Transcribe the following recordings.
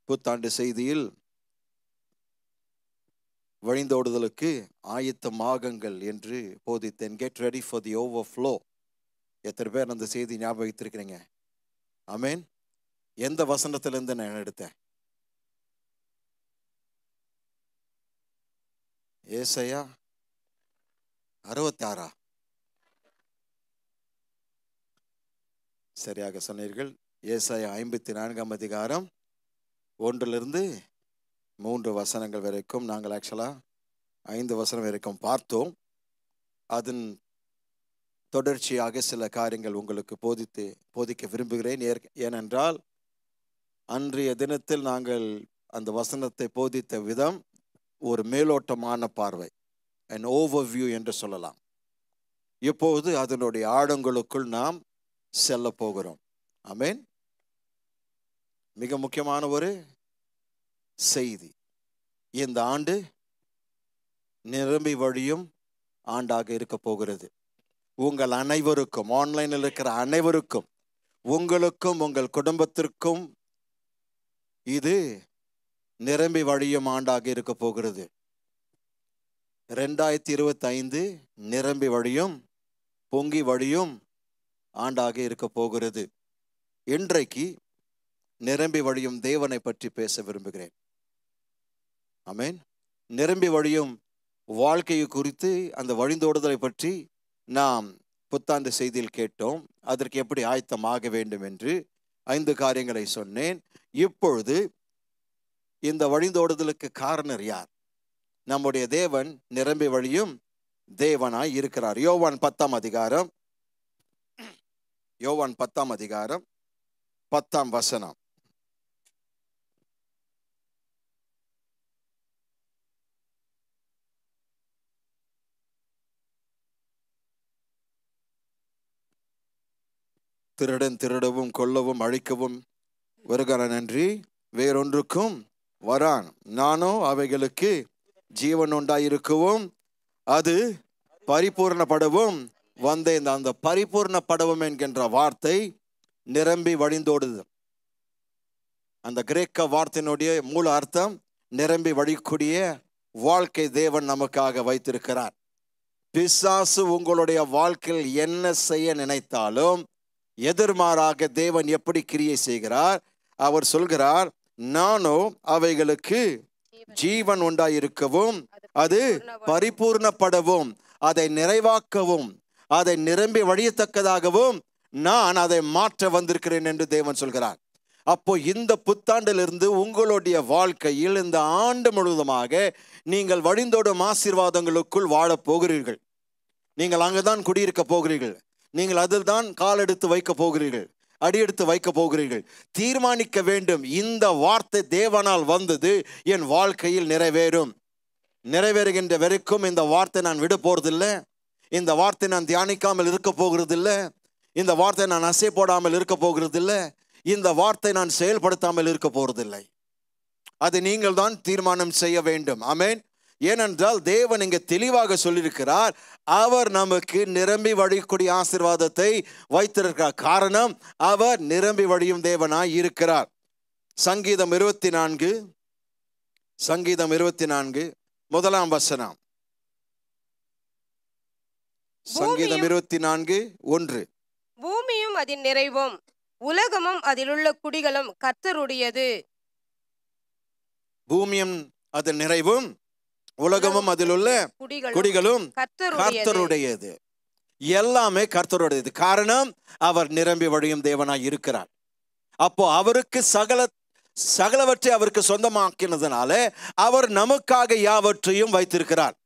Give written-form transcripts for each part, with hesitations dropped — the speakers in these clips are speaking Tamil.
புத்தாண்டு செய்தியில் வழிந்தோடுதலுக்கு ஆயத்தமாகுங்கள் என்று போதித்தேன். Get ready for the overflow. எத்தனை பேர் அந்த செய்தி ஞாபகம் வைத்திருக்கிறீங்க? ஆமேன். எந்த வசனத்திலிருந்து நான் எடுத்தேன்? ஏசாயா 66. சரியாக சொன்னீர்கள். ஏசாயா 54 அதிகாரம் 1-3 வசனங்கள் வரைக்கும் நாங்கள் ஆக்சுவலாக 5 வசனம் வரைக்கும் பார்த்தோம். அதன் தொடர்ச்சியாக சில காரியங்கள் உங்களுக்கு போதிக்க விரும்புகிறேன். ஏனென்றால் அன்றைய தினத்தில் நாங்கள் அந்த வசனத்தை போதித்த விதம் ஒரு மேலோட்டமான பார்வை, an overview என்று சொல்லலாம். இப்போது அதனுடைய ஆழங்களுக்குள் நாம் செல்ல போகிறோம். ஆமேன். மிக முக்கியமான ஒரு செய்தி. இந்த ஆண்டு நிரம்பி வழியும் ஆண்டாக இருக்க போகிறது. உங்கள் அனைவருக்கும், ஆன்லைனில் இருக்கிற அனைவருக்கும், உங்களுக்கும் உங்கள் குடும்பத்திற்கும் இது நிரம்பி வழியும் ஆண்டாக இருக்க போகிறது. 2025 நிரம்பி வழியும் பொங்கி வழியும் ஆண்டாக இருக்க போகிறது. இன்றைக்கு நிரம்பி வழியும் தேவனை பற்றி பேச விரும்புகிறேன். ஆமேன். நிரம்பி வழியும் வாழ்க்கையை குறித்து, அந்த வழிந்தோடுதலை பற்றி நாம் புத்தாண்டு செய்தியில் கேட்டோம். அதற்கு எப்படி ஆயத்தமாக வேண்டும் என்று 5 காரியங்களை சொன்னேன். இப்பொழுது இந்த வழிந்தோடுதலுக்கு காரணர் யார்? நம்முடைய தேவன் நிரம்பி வழியும் தேவனாய் இருக்கிறார். யோவான் 10 அதிகாரம் 10 வசனம். திருடன் திருடவும் கொல்லவும் அழிக்கவும் வருகிறான் அன்றி வேறொன்றுக்கும் வரான். நானோ அவைகளுக்கு ஜீவன் உண்டாயிருக்கவும் அது பரிபூர்ணப்படவும் வந்தேன். அந்த பரிபூர்ணப்படவும் என்கின்ற வார்த்தை நிரம்பி வழிந்தோடுது. அந்த கிரேக்க வார்த்தையினுடைய மூல அர்த்தம் நிரம்பி வழிக்கூடிய வாழ்க்கை தேவன் நமக்காக வைத்திருக்கிறார். பிசாசு உங்களுடைய வாழ்க்கையில் என்ன செய்ய நினைத்தாலும் எதிர்மாறாக தேவன் எப்படி கிரியை செய்கிறார்? அவர் சொல்கிறார், நானோ அவைகளுக்கு ஜீவன் உண்டாயிருக்கவும் அது பரிபூர்ணப்படவும் அதை நிறைவாக்கவும் அதை நிரம்பி வழியத்தக்கதாகவும் நான் அதை மாற்ற வந்திருக்கிறேன் என்று தேவன் சொல்கிறார். அப்போ இந்த புத்தாண்டிலிருந்து உங்களுடைய வாழ்க்கையில் இந்த ஆண்டு முழுவதுமாக நீங்கள் வழிந்தோடும் ஆசீர்வாதங்களுக்குள் வாழப் போகிறீர்கள். நீங்கள் அங்குதான் குடியிருக்க போகிறீர்கள். நீங்கள் அதில் தான் காலெடுத்து வைக்க போகிறீர்கள், அடியெடுத்து வைக்க போகிறீர்கள். தீர்மானிக்க வேண்டும், இந்த வார்த்தை தேவனால் வந்தது, என் வாழ்க்கையில் நிறைவேறும். நிறைவேறுகின்ற வரைக்கும் இந்த வார்த்தை நான் விட போறதில்லை. இந்த வார்த்தை நான் தியானிக்காமல் இருக்க போகிறதில்லை. இந்த வார்த்தை நான் அசை போடாமல் இருக்க போகிறதில்லை. இந்த வார்த்தை நான் செயல்படுத்தாமல் இருக்க போறதில்லை. அது நீங்கள் தான் தீர்மானம் செய்ய வேண்டும். ஆமேன். ஏனென்றால் தேவன் இங்கே தெளிவாக சொல்லியிருக்கிறார், அவர் நமக்கு நிரம்பி வழிக்கூடிய ஆசீர்வாதத்தை வைத்திருக்கிறார். காரணம், அவர் நிரம்பி வழியும் தேவனாய் இருக்கிறார். சங்கீதம் 24 முதலாம் வசனம். சங்கீதம் 24:1. பூமியும் அதன் நிறைவும் உலகமும் அதிலுள்ள குடிகளும் கர்த்தருடையது. பூமியும் அதன் நிறைவும் உலகமும் அதிலுள்ள குடிகளும் கர்த்தருடையது. எல்லாமே கர்த்தருடையது. காரணம், அவர் நிரம்பி வழியும் தேவனாய் இருக்கிறார். அப்போ அவருக்கு சகலவற்றை அவருக்கு சொந்தமாக்கினதுனால அவர் நமக்காக யாவற்றையும் வைத்திருக்கிறார்.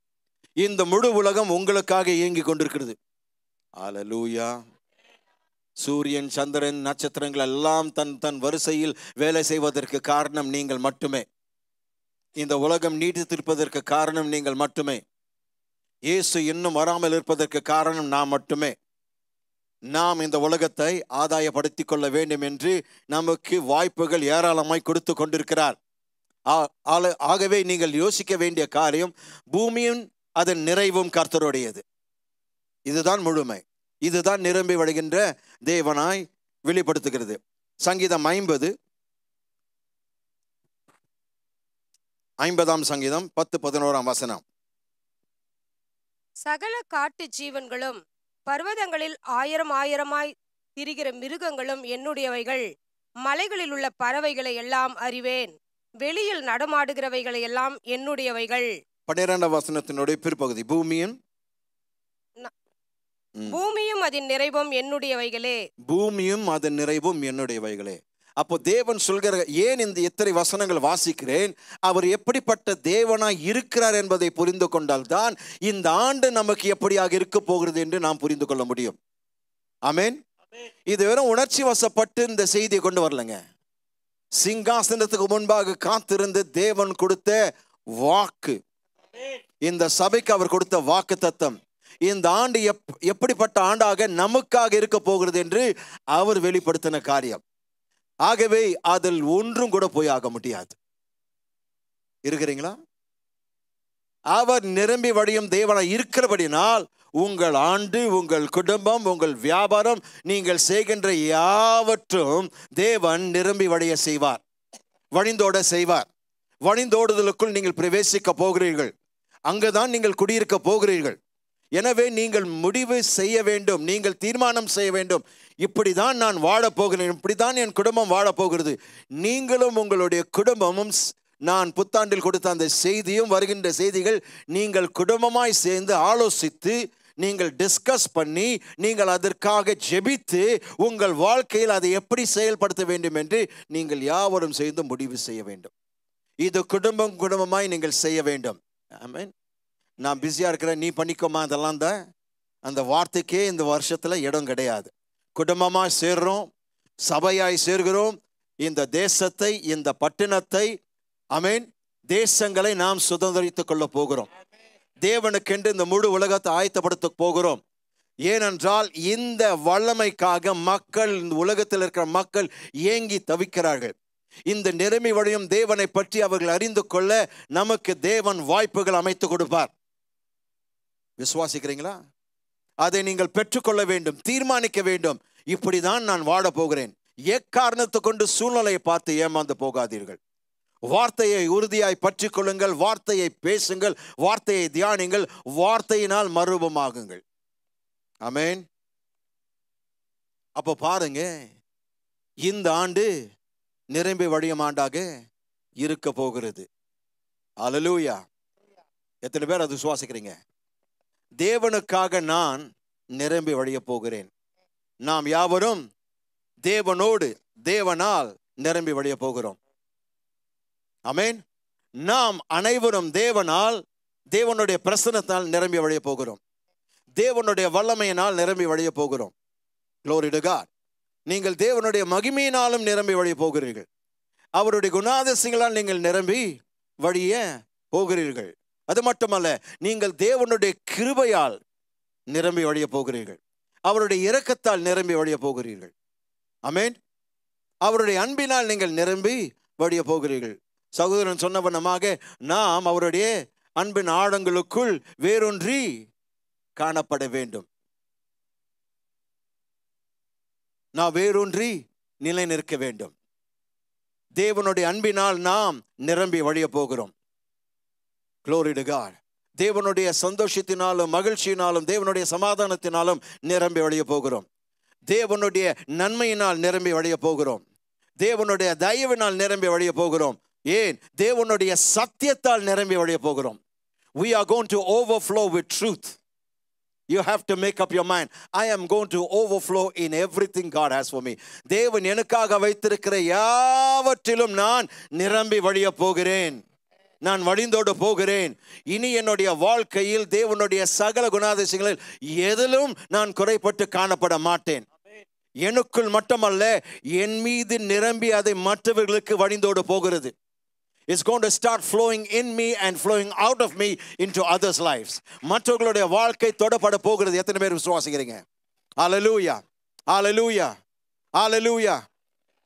இந்த முழு உலகம் உங்களுக்காக இயங்கிக் கொண்டிருக்கிறது. அல்லேலூயா. சூரியன், சந்திரன், நட்சத்திரங்கள் எல்லாம் தன் வரிசையில் வேலை செய்வதற்கு காரணம் நீங்கள் மட்டுமே. இந்த உலகம் நீடித்திருப்பதற்கு காரணம் நீங்கள் மட்டுமே. இயேசு இன்னும் வராமல் இருப்பதற்கு காரணம் நாம் மட்டுமே. நாம் இந்த உலகத்தை ஆதாயப்படுத்திக் கொள்ள வேண்டும் என்று நமக்கு வாய்ப்புகள் ஏராளமாய் கொடுத்து கொண்டிருக்கிறார். ஆகவே நீங்கள் யோசிக்க வேண்டிய காரியம், பூமியும் அதன் நிறைவும் கர்த்தருடையது. இதுதான் முழுமை. இதுதான் நிரம்பி வழிகின்ற தேவனாய் வெளிப்படுத்துகிறது. சங்கீதம் 50 50ஆம் சங்கீதம் 10-11ஆம் வசனம். சகல காட்டு ஜீவன்களும் பர்வதங்களில் ஆயிரம் ஆயிரமாய் திரிகிற மிருகங்களும் என்னுடையவைகள். மலைகளில் உள்ள பறவைகளை எல்லாம் அறிவேன். வெளியில் நடமாடுகிறவைகளை எல்லாம் என்னுடையவைகள். 12ஆம் வசனத்தினுடைய பிற்பகுதி. பூமியும் அதன் நிறைவும் என்னுடையவைகளே. பூமியும் அதன் நிறைவும் என்னுடையவைகளே. அப்போ தேவன் சொல்கிற, ஏன் இந்த இத்தனை வசனங்கள் வாசிக்கிறேன், அவர் எப்படிப்பட்ட தேவனாய் இருக்கிறார் என்பதை புரிந்து கொண்டால்தான் இந்த ஆண்டு நமக்கு எப்படியாக இருக்க போகிறது என்று நாம் புரிந்து கொள்ள முடியும். ஆமென். இது வெறும் உணர்ச்சி வசப்பட்டு இந்த செய்தியை கொண்டு வரலங்க. சிங்காசனத்துக்கு முன்பாக காத்திருந்து தேவன் கொடுத்த வாக்கு, இந்த சபைக்கு அவர் கொடுத்த வாக்கு தத்தம், இந்த ஆண்டு எப்படிப்பட்ட ஆண்டாக நமக்காக இருக்க போகிறது என்று அவர் வெளிப்படுத்தின காரியம். ஆகவே அதில் ஒன்றும் கூட போய் ஆக முடியாது. இருக்கிறீங்களா? அவர் நிரம்பி வழியும் தேவனாய் இருக்கிறபடினால் உங்கள் ஆண்டு, உங்கள் குடும்பம், உங்கள் வியாபாரம், நீங்கள் செய்கின்ற யாவற்றும் தேவன் நிரம்பி வழிய செய்வார், வழிந்தோட செய்வார். வழிந்தோடுதலுக்குள் நீங்கள் பிரவேசிக்க போகிறீர்கள். அங்குதான் நீங்கள் குடியிருக்க போகிறீர்கள். எனவே நீங்கள் முடிவு செய்ய வேண்டும், நீங்கள் தீர்மானம் செய்ய வேண்டும். இப்படிதான் நான் வாழப்போகிறேன், இப்படிதான் என் குடும்பம் வாழப்போகிறது. நீங்களும் உங்களுடைய குடும்பமும், நான் புத்தாண்டில் கொடுத்த அந்த செய்தியும் வருகின்ற செய்திகள், நீங்கள் குடும்பமாய் சேர்ந்து ஆலோசித்து, நீங்கள் டிஸ்கஸ் பண்ணி, நீங்கள் அதற்காக ஜெபித்து, உங்கள் வாழ்க்கையில் அதை எப்படி செயல்படுத்த வேண்டும் என்று நீங்கள் யாவரும் சேர்ந்து முடிவு செய்ய வேண்டும். இது குடும்பமாய் நீங்கள் செய்ய வேண்டும். ஆமென். நான் பிஸியாக இருக்கிறேன், நீ பண்ணிக்கோமா, அதெல்லாம் தான் அந்த வார்த்தைக்கே இந்த வருஷத்தில் இடம் கிடையாது. குடும்பமாக சேர்றோம், சபையாய் சேர்கிறோம். இந்த தேசத்தை, இந்த பட்டணத்தை, ஆமென், தேசங்களை நாம் சுதந்திரித்துக் கொள்ள போகிறோம். தேவனுக்கென்று இந்த முழு உலகத்தை ஆயத்தப்படுத்த போகிறோம். ஏனென்றால் இந்த வல்லமைக்காக மக்கள், இந்த உலகத்தில் இருக்கிற மக்கள் ஏங்கி தவிக்கிறார்கள். இந்த நிரம்பி வழியும் தேவனை பற்றி அவர்கள் அறிந்து கொள்ள நமக்கு தேவன் வாய்ப்புகள் அமைத்து கொடுப்பார். விசுவாசிக்கிறீங்களா? அதை நீங்கள் பெற்றுக்கொள்ள வேண்டும், தீர்மானிக்க வேண்டும். இப்படிதான் நான் வாழ போகிறேன். எக்காரணத்தை கொண்டு சூழ்நிலையை பார்த்து ஏமாந்து போகாதீர்கள். வார்த்தையை உறுதியாய் பற்றி கொள்ளுங்கள், வார்த்தையை பேசுங்கள், வார்த்தையை தியானிங்கள், வார்த்தையினால் மறுபமாகுங்கள். ஆமென். அப்போ பாருங்க, இந்த ஆண்டு நிரம்பி வழியும் ஆண்டாக இருக்க போகிறது. அல்லேலூயா. எத்தனை பேர் அது விசுவாசிக்கிறீங்க? தேவனுக்காக நான் நிரம்பி வழிய போகிறேன். நாம் யாவரும் தேவனோடு, தேவனால் நிரம்பி வழிய போகிறோம். ஆமென். நாம் அனைவரும் தேவனால், தேவனுடைய பிரசன்னத்தால் நிரம்பி வழிய போகிறோம். தேவனுடைய வல்லமையினால் நிரம்பி வழிய போகிறோம். Glory to God. நீங்கள் தேவனுடைய மகிமையினாலும் நிரம்பி வழிய போகிறீர்கள். அவருடைய குணாதிசயங்களால் நீங்கள் நிரம்பி வழிய போகிறீர்கள். அது மட்டுமல்ல, நீங்கள் தேவனுடைய கிருபையால் நிரம்பி வழிய போகிறீர்கள். அவருடைய இரக்கத்தால் நிரம்பி வழிய போகிறீர்கள். ஆமென். அவருடைய அன்பினால் நீங்கள் நிரம்பி வழிய போகிறீர்கள். சகோதரன் சொன்ன வண்ணமாக நாம் அவருடைய அன்பின் ஆழங்களுக்குள் வேரூன்றி காணப்பட வேண்டும். நாம் வேரூன்றி நிலை நிற்க வேண்டும். தேவனுடைய அன்பினால் நாம் நிரம்பி வழிய போகிறோம். Glory to God. தேவனுடைய சந்தோஷத்தினாலும் மகிழ்ச்சியினாலும் தேவனுடைய சமாதானத்தினாலும் நிரம்பி வழிய போகிறோம். தேவனுடைய நன்மையினால் நிரம்பி வழிய போகிறோம். தேவனுடைய தயவினால் நிரம்பி வழிய போகிறோம். ஏன்? தேவனுடைய சத்தியத்தால் நிரம்பி வழிய போகிறோம். We are going to overflow with truth. You have to make up your mind. I am going to overflow in everything God has for me. தேவன் எனக்காக வைத்திருக்கிற யாவற்றிலும் நான் நிரம்பி வழிய போகிறேன். நான் வழிந்தோடு போகிறேன். இனி என்னுடைய வாழ்க்கையில் தேவனுடைய சகல குணாதிசயங்களில் எதிலும் நான் குறைபட்டு காணப்பட மாட்டேன். எனக்குள் மட்டுமல்ல, என் மீது நிரம்பி அதை மற்றவர்களுக்கு வழிந்தோடு போகிறது. It's going to start flowing in me and flowing out of me into others' lives. மற்றவர்களுடைய வாழ்க்கை தொடப்பட போகிறது. எத்தனை பேர் விசுவாசிக்கிறீங்க? ஹalleluya, ஹalleluya, ஹalleluya.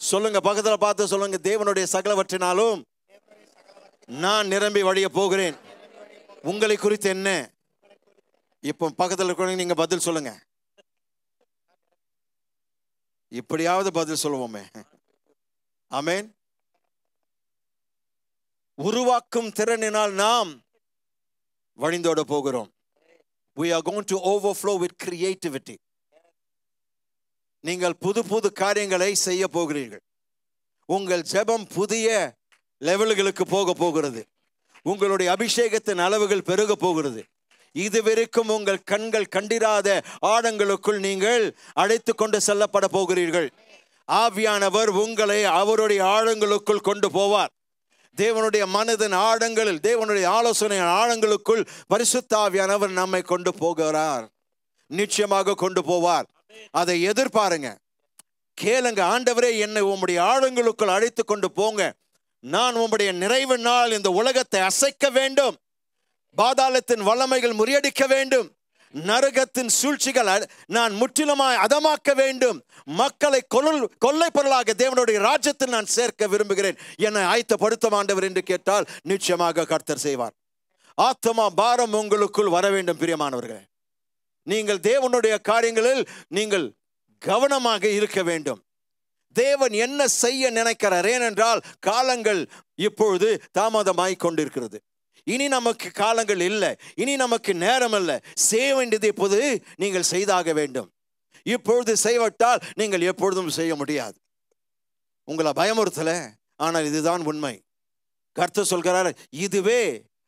சொல்லுங்க, பக்கத்துல பார்த்து சொல்லுங்க, தேவனுடைய சகலவற்றினாலும் நான் நிரம்பி வழிய போகிறேன். உங்களை குறித்து என்ன? இப்போ பக்கத்தில் இருக்கிறவங்க நீங்க பதில் சொல்லுங்க. இப்படியாவது பதில் சொல்லுவோமே. ஆமென். உருவாக்கும் திறனினால் நாம் வழிந்தோட போகிறோம். We are going to overflow with creativity. நீங்கள் புது புது காரியங்களை செய்ய போகிறீர்கள். உங்கள் ஜெபம் புதிய லெவல்களுக்கு போக போகிறது. உங்களுடைய அபிஷேகத்தின் அளவுகள் பெருக போகிறது. இதுவரைக்கும் உங்கள் கண்கள் கண்டிராத ஆழங்களுக்குள் நீங்கள் அழைத்து கொண்டு செல்லப்பட போகிறீர்கள். ஆவியானவர் உங்களை அவருடைய ஆழங்களுக்குள் கொண்டு போவார். தேவனுடைய மனதின் ஆழங்களில், தேவனுடைய ஆலோசனை ஆழங்களுக்குள் பரிசுத்த ஆவியானவர் நம்மை கொண்டு போகிறார். நிச்சயமாக கொண்டு போவார். அதை எதிர்பாருங்க, கேளுங்க. ஆண்டவரே, என்னை உம்முடைய ஆழங்களுக்குள் அழைத்து கொண்டு போங்க. நான் உம்முடைய நிறைவு நாள் இந்த உலகத்தை அசைக்க வேண்டும். பாதாளத்தின் வல்லமைகள் முறியடிக்க வேண்டும். நரகத்தின் சூழ்ச்சிகள் நான் முற்றிலுமாய் அதமாக்க வேண்டும். மக்களை கொள்ளை பொருளாக தேவனுடைய ராஜ்யத்தில் நான் சேர்க்க விரும்புகிறேன். என்னை ஆயத்தப்படுத்தும் ஆண்டவர் என்று கேட்டால் நிச்சயமாக கர்த்தர் செய்வார். ஆத்மா பாரம் உங்களுக்குள் வர வேண்டும். பிரியமானவர்களே, நீங்கள் தேவனுடைய காரியங்களில் நீங்கள் கவனமாக இருக்க வேண்டும். தேவன் என்ன செய்ய நினைக்கிறார்? ஏனென்றால் காலங்கள் இப்பொழுது தாமதமாய் கொண்டிருக்கிறது. இனி நமக்கு காலங்கள் இல்லை, இனி நமக்கு நேரம் இல்லை. செய்ய வேண்டியது இப்போது நீங்கள் செய்தாக வேண்டும். இப்பொழுது செய்வட்டால் நீங்கள் எப்பொழுதும் செய்ய முடியாது. உங்களை பயமுறுத்தல, ஆனால் இதுதான் உண்மை. கர்த்தர் சொல்கிறார், இதுவே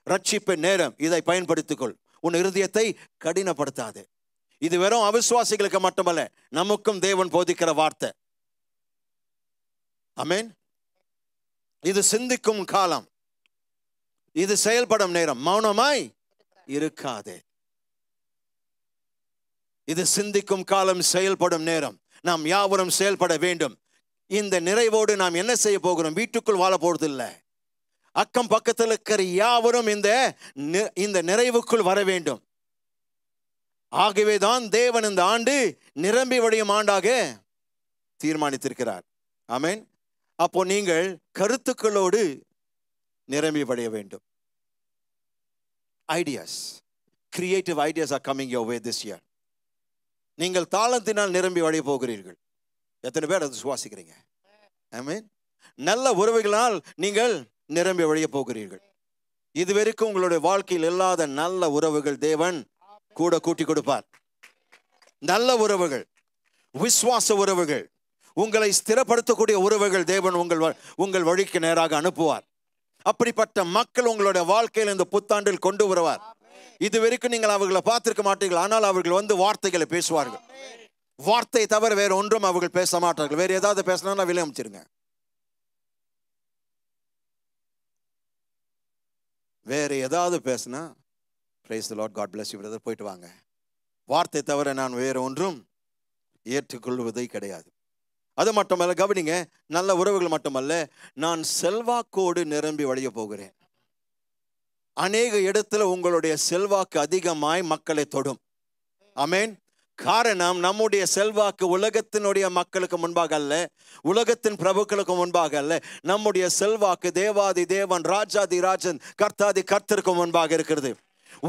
ரட்சிப்பின் நேரம், இதை பயன்படுத்திக்கொள். உன் இருதயத்தை கடினப்படுத்தாது. இது வெறும் அவிசுவாசிகளுக்கு மட்டுமல்ல, நமக்கும் தேவன் போதிக்கிற வார்த்தை. ஆமென். இது சிந்திக்கும் காலம், இது செயல்படும் நேரம். மௌனமாய் இருக்காதே. இது சிந்திக்கும் காலம், செயல்படும் நேரம். நாம் யாவரும் செயல்பட வேண்டும். இந்த நிறைவோடு நாம் என்ன செய்ய போகிறோம்? வீட்டுக்குள் வாழ போறது இல்லை. அக்கம் பக்கத்தில் இருக்கிற யாவரும் இந்த நிறைவுக்குள் வர வேண்டும். ஆகவேதான் தேவன் இந்த ஆண்டு நிரம்பி வழியும் ஆண்டாக தீர்மானித்திருக்கிறார். ஆமென். அப்போ நீங்கள் கருத்துக்களோடு நிரம்பி வடைய வேண்டும். Ideas, creative ideas are coming your way this year. நீங்கள் தாளத்தினால் நிரம்பி வடைய போகிறீர்கள். எத்தனை பேர் அதை சுவாசிக்கிறீங்க? ஆமென். நல்ல உறவுகளால் நீங்கள் நிரம்பி வழிய போகிறீர்கள். இதுவரைக்கும் உங்களுடைய வாழ்க்கையில் இல்லாத நல்ல உறவுகள் தேவன் கூட கூட்டி கொடுப்பார். நல்ல உறவுகள், விசுவாச உறவுகள், உங்களை ஸ்திரப்படுத்தக்கூடிய உறவுகள் தேவன் உங்கள் வழிக்கு நேராக அனுப்புவார். அப்படிப்பட்ட மக்கள் உங்களுடைய வாழ்க்கையில் இந்த புத்தாண்டில் கொண்டு வருவார். இதுவரைக்கும் நீங்கள் அவர்களை பார்த்திருக்க மாட்டீர்கள், ஆனால் அவர்கள் வந்து வார்த்தைகளை பேசுவார்கள். வார்த்தை தவிர வேற ஒன்றும் அவர்கள் பேச மாட்டார்கள். வேற ஏதாவது பேசினா வெளியே அமைச்சிருங்க. வேற ஏதாவது பேசினா praise the Lord, God bless you brother, போயிட்டு வாங்க. வார்த்தை தவிர நான் வேற ஒன்றும் ஏற்றுக்கொள்வதே கிடையாது. அது மட்டுமல்ல, கவனிங்க, நல்ல உறவுகள் மட்டுமல்ல, நான் செல்வாக்கோடு நிரம்பி வழிய போகிறேன். அநேக இடத்துல உங்களுடைய செல்வாக்கு அதிகமாய் மக்களை தொடும். ஆமென். காரணம், நம்முடைய செல்வாக்கு உலகத்தினுடைய மக்களுக்கு முன்பாக அல்ல, உலகத்தின் பிரபுக்களுக்கு முன்பாக அல்ல. நம்முடைய செல்வாக்கு தேவாதி தேவன், ராஜாதி ராஜன், கர்த்தாதி கர்த்தருக்கு முன்பாக இருக்கிறது.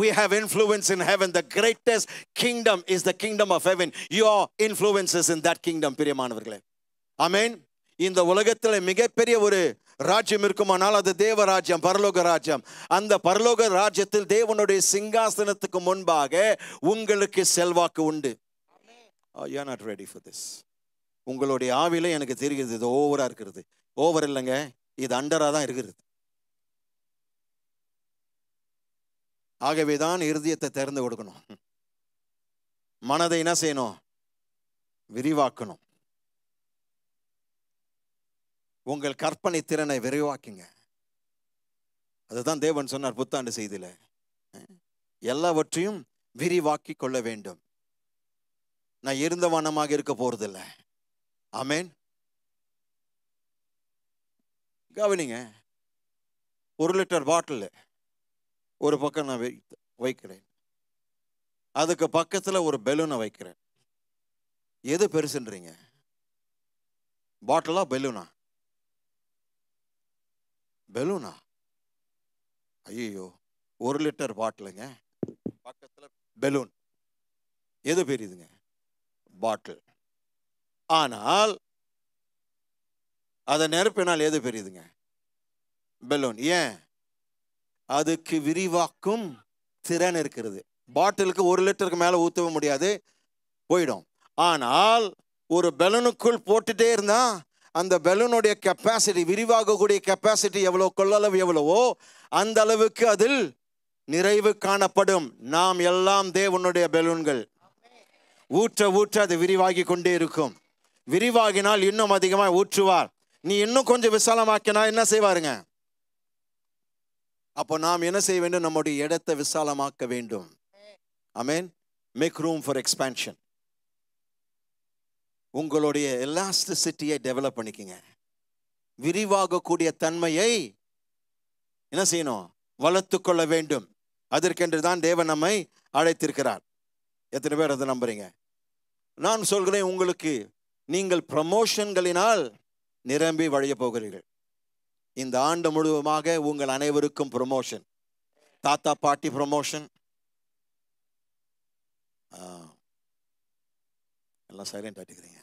We have influence in heaven. The greatest kingdom is the kingdom of heaven. Your influence is in that kingdom. பிரியமானவர்களே, ஆமென். இந்த உலகத்தில் மிகப்பெரிய ஒரு ராஜ்யம் இருக்குமானால் அது தேவ ராஜ்யம், பரலோக ராஜ்யம். அந்த பரலோக ராஜ்யத்தில் தேவனுடைய சிங்காசனத்துக்கு முன்பாக உங்களுக்கு செல்வாக்கு உண்டு. You are not ready for this. உங்களுடைய ஆவில எனக்கு தெரிகிறது இது ஓவரா இருக்கிறது. ஓவர் இல்லைங்க, இது அண்டரா தான் இருக்கிறது. ஆகவேதான் இருதயத்தை திறந்து கொடுக்கணும். மனதை என்ன செய்யணும்? விரிவாக்கணும். உங்கள் கற்பனை திறனை விரிவாக்குங்க. அதுதான் தேவன் சொன்னார் புத்தாண்டு செய்தியில, எல்லாவற்றையும் விரிவாக்கி கொள்ள வேண்டும். நான் இருந்த வண்ணமாக இருக்க போறதில்ல. ஆமென். கவனிங்க, 1 லிட்டர் பாட்டில் ஒரு பக்கம் நான் வைக்கிறேன், அதுக்கு பக்கத்துல ஒரு பெலூனை வைக்கிறேன். எது பெருசுன்றீங்க? பாட்டிலா பெலூனா? பெலூனா? ஐயோ, 1 லிட்டர் பாட்டிலுங்க, பக்கத்துல பெலூன். எது பெரியதுங்க? பாட்டில். ஆனால் அதை நிரப்பினால் எது பெரியதுங்க? பெலூன். ஏன்? அதுக்கு விரிவாக்கும் திறன் இருக்கிறது. பாட்டிலுக்கு 1 லிட்டருக்கு மேல ஊற்றவும் முடியாது, போயிடும். ஆனால் ஒரு பலூனுக்குள் போட்டுட்டே இருந்தா அந்த பலூனுடைய கெப்பாசிட்டி, விரிவாகக்கூடிய கெப்பாசிட்டி எவ்வளோ, கொள்ளளவு எவ்வளவோ அந்த அளவுக்கு அதில் நிறைவு காணப்படும். நாம் எல்லாம் தேவனுடைய பலூன்கள். ஊற்ற ஊற்ற அது விரிவாகி கொண்டே இருக்கும். விரிவாகினால் இன்னும் அதிகமாக ஊற்றுவார். நீ இன்னும் கொஞ்சம் விசாலமாக்கினா என்ன செய்வாருங்க? அப்போ நாம் என்ன செய்ய வேண்டும்? நம்முடைய இடத்தை விசாலமாக்க வேண்டும். ஆமென். Make room for expansion. உங்களுடைய எலாஸ்டிசிட்டியை டெவலப் பண்ணிக்கங்க. விரிவாகக்கூடிய தன்மையை என்ன செய்யணும்? வளர்த்து கொள்ள வேண்டும். அதற்கென்று தான் தேவன் நம்மை அழைத்திருக்கிறார். எத்தனை பேர் அதை நம்புறீங்க? நான் சொல்கிறேன் உங்களுக்கு, நீங்கள் ப்ரமோஷன்களினால் நிரம்பி வழிய போகிறீர்கள். இந்த ஆண்டு முழுவதுமாக உங்கள் அனைவருக்கும் ப்ரமோஷன். தாத்தா பாட்டி ப்ரமோஷன், எல்லாம் சைலண்ட் ஆட்டிக்கிறீங்க.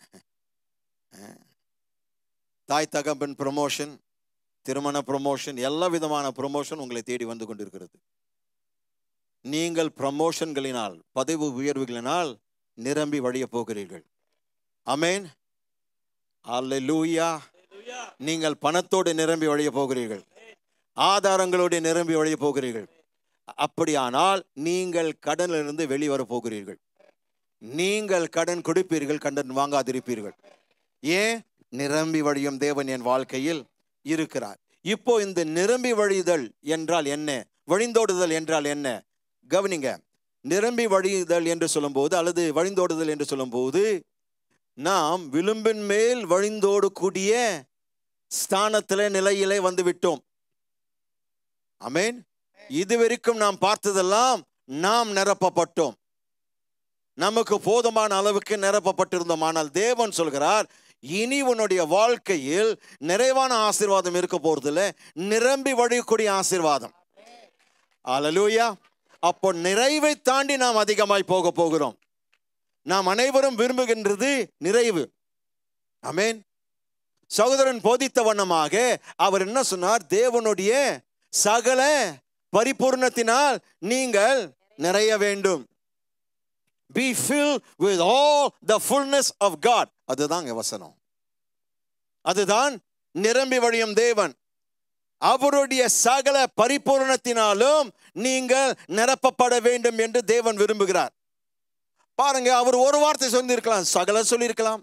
தாய் தகப்பன் ப்ரமோஷன், திருமண ப்ரமோஷன், எல்லா விதமான ப்ரமோஷன் உங்களை தேடி வந்து கொண்டிருக்கிறது. நீங்கள் ப்ரமோஷன்களினால், பதவி உயர்வுகளினால் நிரம்பி வழிய போகிறீர்கள். ஆமென். அல்லேலூயா. நீங்கள் பணத்தோடு நிரம்பி வழிய போகிறீர்கள். ஆதாரங்களோடு நிரம்பி வழிய போகிறீர்கள். அப்படியானால் நீங்கள் கடனிலிருந்து வெளிவர போகிறீர்கள். நீங்கள் கடன் கொடுப்பீர்கள், கடன் வாங்காதிருப்பீர்கள். ஏன்? நிரம்பி வழியும் தேவன் என் வாழ்க்கையில் இருக்கிறார். இப்போ இந்த நிரம்பி வழிதல் என்றால் என்ன? வழிந்தோடுதல் என்றால் என்ன? கவனிங்க. நிரம்பி வழிதல் என்று சொல்லும்போது, அல்லது வழிந்தோடுதல் என்று சொல்லும்போது, நாம் விளிம்பின் மேல் வழிந்தோடக்கூடிய ஸ்தானத்திலே, நிலையிலே வந்து விட்டோம். ஆமென். இதுவரைக்கும் நாம் பார்த்ததெல்லாம் நாம் நிரப்பப்பட்டோம். நமக்கு போதுமான அளவுக்கு நிரப்பப்பட்டிருந்தோம். ஆனால் தேவன் சொல்கிறார், இனி உன்னுடைய வாழ்க்கையில் நிறைவான ஆசீர்வாதம் இருக்க போறதில்லை, நிரம்பி வழியக்கூடிய ஆசீர்வாதம். அல்லேலூயா. அப்போ நிறைவை தாண்டி நாம் அதிகமாய் போக போகிறோம். நாம் அனைவரும் விரும்புகின்றது நிறைவு. ஆமென். சகோதரன் போதித்த வண்ணமாக அவர் என்ன சொன்னார்? தேவனுடைய சகல பரிபூர்ணத்தினால் நீங்கள் நிறைய வேண்டும். Be filled with all the fullness of God. அதுதான் வசனம். அதுதான் நிரம்பி வழியும் தேவன். அவருடைய சகல பரிபூர்ணத்தினாலும் நீங்கள் நிரப்பப்பட வேண்டும் என்று தேவன் விரும்புகிறார். பாருங்க, அவர் ஒரு வார்த்தை சொல்லியிருக்கலாம், சகல சொல்லியிருக்கலாம்,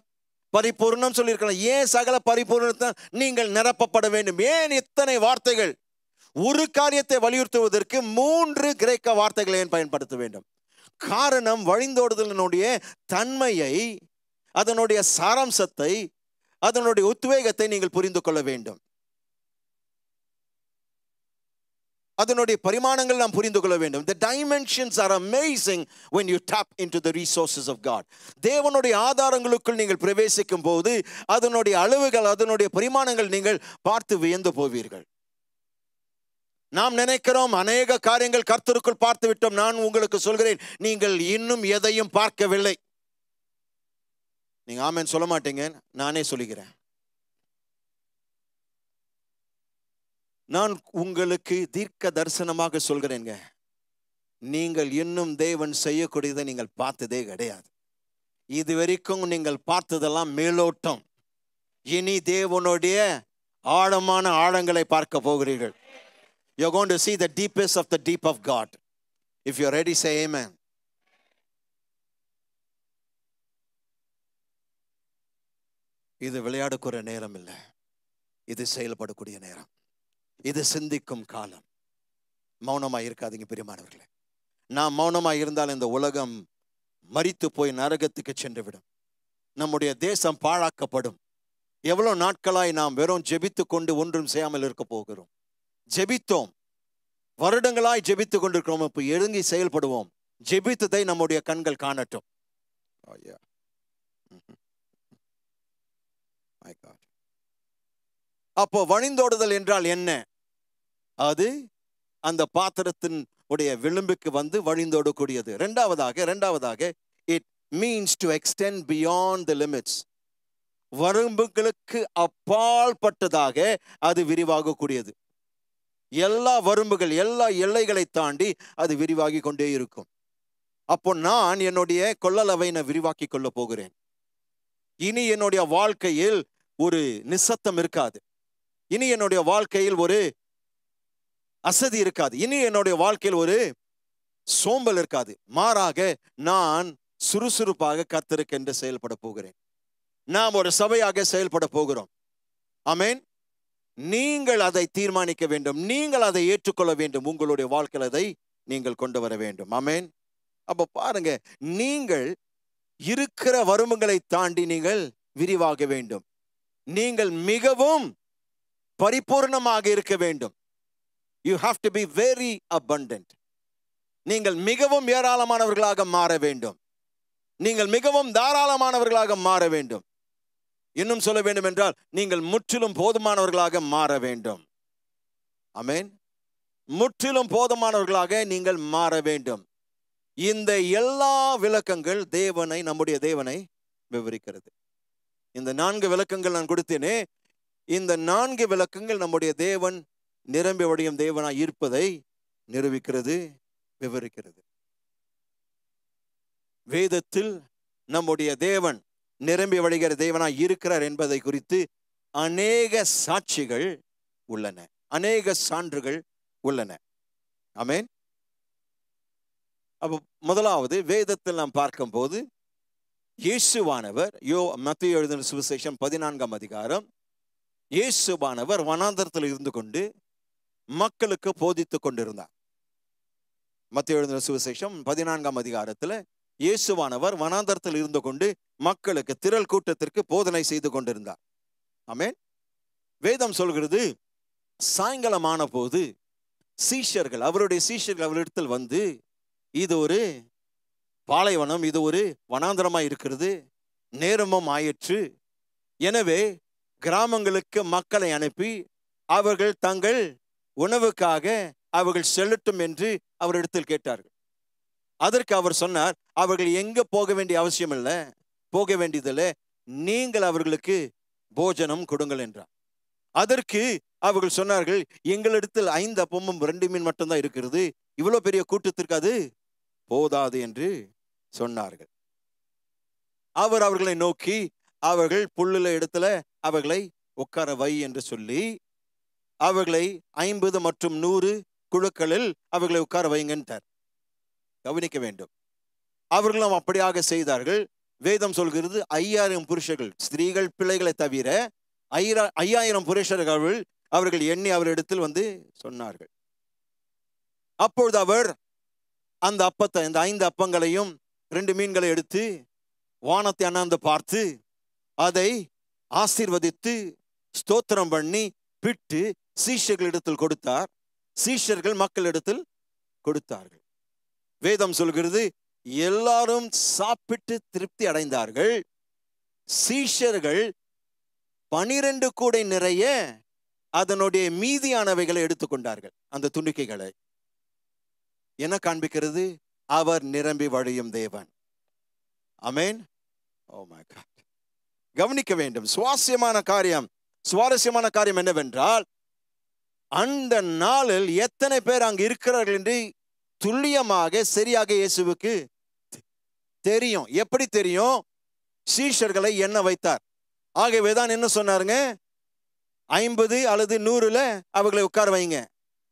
பரிபூர்ணம் சொல்லியிருக்கலாம். ஏன் சகல பரிபூர்ணத்தை நீங்கள் நிரப்பப்பட வேண்டும்? ஏன் இத்தனை வார்த்தைகள்? ஒரு காரியத்தை வலியுறுத்துவதற்கு 3 கிரேக்க வார்த்தைகளை ஏன் பயன்படுத்த வேண்டும்? காரணம், வழிந்தோடுதலினுடைய தன்மையை, அதனுடைய சாராம்சத்தை, அதனுடைய உத்வேகத்தை நீங்கள் புரிந்து கொள்ள வேண்டும். அதனுடைய பரிமாணங்கள் நாம் புரிந்து கொள்ள வேண்டும். The dimensions are amazing when you tap into the resources of God. தேவனுடைய ஆதாரங்களுக்குள் நீங்கள் பிரவேசிக்கும் போது அதனுடைய அளவுகள், அதனுடைய பரிமாணங்கள் நீங்கள் பார்த்து வியந்து போவீர்கள். நாம் நினைக்கிறோம் அநேக காரியங்கள் கர்த்தருக்குள் பார்த்து விட்டோம். நான் உங்களுக்கு சொல்கிறேன், நீங்கள் இன்னும் எதையும் பார்க்கவில்லை. நீங்க ஆமென் சொல்ல மாட்டீங்க, நானே சொல்லுகிறேன். நான் உங்களுக்கு தீர்க்க தரிசனமாக சொல்கிறேங்க, நீங்கள் இன்னும் தேவன் செய்யக்கூடியதை நீங்கள் பார்த்ததே கிடையாது. இதுவரைக்கும் நீங்கள் பார்த்ததெல்லாம் மேலோட்டம். இனி தேவனுடைய ஆழமான ஆழங்களை பார்க்க போகிறீர்கள். You're going to see the deepest of the deep of God. If you're ready, say amen. இது விளையாடக்கூடிய நேரம் இல்லை, இது செயல்படக்கூடிய நேரம், இது சிந்திக்கும் காலம். மௌனமாக இருக்காதீங்க பிரியமானவர்களே. நாம் மௌனமாக இருந்தால் இந்த உலகம் மரித்து போய் நரகத்துக்கு சென்று விடும். நம்முடைய தேசம் பாழாக்கப்படும். எவ்வளோ நாட்களாய் நாம் வெறும் ஜெபித்து கொண்டு ஒன்றும் செய்யாமல் இருக்க போகிறோம். ஜெபித்தோம், வருடங்களாய் ஜெபித்து கொண்டிருக்கிறோம். இப்போ எழுங்கி செயல்படுவோம். ஜெபித்ததை நம்முடைய கண்கள் காணட்டும். அப்போ வழிந்தோடுதல் என்றால் என்ன? அது அந்த பாத்திரத்தின் உடைய விளிம்புக்கு வந்து வழிந்தோடக்கூடியது. இரண்டாவதாக it means to extend beyond the limits. வரம்புகளுக்கு அப்பால் பட்டதாக அது விரிவாகக்கூடியது. எல்லா வரம்புகள், எல்லா எல்லைகளை தாண்டி அது விரிவாகி கொண்டே இருக்கும். அப்போ நான் என்னுடைய கொள்ளளவை நான் விரிவாக்கி கொள்ள போகிறேன். இனி என்னுடைய வாழ்க்கையில் ஒரு நிசத்தம் இருக்காது. இனி என்னுடைய வாழ்க்கையில் ஒரு அசதி இருக்காது. இனி என்னுடைய வாழ்க்கையில் ஒரு சோம்பல் இருக்காது. மாறாக நான் சுறுசுறுப்பாக கர்த்தருக்கென்று செயல்பட போகிறேன். நாம் ஒரு சபையாக செயல்பட போகிறோம். ஆமென். நீங்கள் அதை தீர்மானிக்க வேண்டும். நீங்கள் அதை ஏற்றுக்கொள்ள வேண்டும். உங்களுடைய வாழ்க்கையில் அதை நீங்கள் கொண்டு வர வேண்டும். ஆமென். அப்ப பாருங்க, நீங்கள் இருக்கிற வரம்புகளை தாண்டி நீங்கள் விரிவாக வேண்டும். நீங்கள் மிகவும் பரிபூர்ணமாக இருக்க வேண்டும். You have to be very abundant. நீங்கள் மிகவும் ஏராளமானவர்களாக மாற வேண்டும். நீங்கள் மிகவும் தாராளமானவர்களாக மாற வேண்டும். இன்னும் சொல்ல வேண்டும் என்றால் நீங்கள் முற்றிலும் போதுமானவர்களாக மாற வேண்டும். ஆமென். முற்றிலும் போதுமானவர்களாக நீங்கள் மாற வேண்டும். இந்த எல்லா விளக்கங்கள் தேவனை, நம்முடைய தேவனை விவரிக்கிறது. இந்த 4 விளக்கங்கள் நான் கொடுத்தேனே, இந்த 4 விளக்கங்கள் நம்முடைய தேவன் நிரம்பி வழியும் தேவனாய் இருப்பதை நிரூபிக்கிறது, விவரிக்கிறது. வேதத்தில் நம்முடைய தேவன் நிரம்பி வழிகிற தேவனாய் இருக்கிறார் என்பதை குறித்து அநேக சாட்சிகள் உள்ளன, அநேக சான்றுகள் உள்ளன. ஆமென். அப்போ முதலாவது வேதத்தில் நாம் பார்க்கும்போது இயேசுவானவர் மத்தேயு எழுதின சுவிசேஷம் 14ஆம் அதிகாரம், இயேசுவானவர் வனாந்தரத்தில் இருந்து கொண்டு மக்களுக்கு போதித்துக் கொண்டிருந்தார். மத்தேயு எழுதின சுவிசேஷம் 14ஆம் அதிகாரத்தில் இயேசுவானவர் வனாந்தரத்தில் இருந்து கொண்டு மக்களுக்கு, திரள் கூட்டத்திற்கு போதனை செய்து கொண்டிருந்தார். ஆமென். வேதம் சொல்கிறது, சாயங்காலமான போது சீஷர்கள், அவருடைய சீஷர்கள் அவரிடத்தில் வந்து, இது ஒரு பாலைவனம், இது ஒரு வனாந்தரமாய் இருக்கிறது, நேரமும் ஆயிற்று, எனவே கிராமங்களுக்கு மக்களை அனுப்பி அவர்கள் தங்கள் உணவுக்காக அவர்கள் செல்லட்டும் என்று அவரிடத்தில் கேட்டார்கள். அதற்கு அவர் சொன்னார், அவர்கள் எங்க போக வேண்டிய அவசியம் இல்லை, போக வேண்டியதில்லை, நீங்கள் அவர்களுக்கு போஜனம் கொடுங்கள் என்றார். அதற்கு அவர்கள் சொன்னார்கள், எங்களிடத்தில் 5 அப்பமும் 2 மீன் மட்டும்தான் இருக்கிறது, இவ்வளவு பெரிய கூட்டத்திற்கு அது போதாது என்று சொன்னார்கள். அவர் அவர்களை நோக்கி, அவர்கள் புல்லுள்ள இடத்துல அவர்களை உட்கார வை என்று சொல்லி அவர்களை 50 மற்றும் 100 குழுக்களில் அவர்களை உட்கார வைங்கன்றார். கவனிக்க வேண்டும். அவர்களும் அப்படியாக செய்தார்கள். வேதம் சொல்கிறது 5000 புருஷர்கள், ஸ்திரீகள் பிள்ளைகளை தவிர 5000 புருஷர்கள் அவர்கள் எண்ணி அவரிடத்தில் வந்து சொன்னார்கள். அப்பொழுது அவர் அந்த அப்பத்தை, இந்த 5 அப்பங்களையும் 2 மீன்களை எடுத்து வானத்தை அண்ணாந்து பார்த்து அதை ஆசீர்வதித்து ஸ்தோத்திரம் பண்ணி பிட்டு சீஷர்களிடத்தில் கொடுத்தார். சீஷர்கள் மக்களிடத்தில் கொடுத்தார்கள். வேதம் சொல்கிறது, எல்லாரும் சாப்பிட்டு திருப்தி அடைந்தார்கள். சீஷர்கள் 12 கூடை நிறைய அதனுடைய மீதியானவைகளை எடுத்துக்கொண்டார்கள், அந்த துணிக்கைகளை. என்ன காண்பிக்கிறது? அவர் நிரம்பி வழியும் தேவன். ஆமென். Oh my God. கவனிக்க வேண்டும். சுவாரஸ்யமான காரியம் என்னவென்றால், அந்த நாளில் எத்தனை பேர் அங்கு இருக்கிறார்கள் என்று துல்லியமாக சரியாக இயேசுவுக்கு தெரியும். எப்படி தெரியும்? சீஷர்களை எண்ண வைத்தார். ஆகவேதான் என்ன சொன்னாருங்க, 50 அல்லது 100ல அவர்களை உட்கார வைங்க.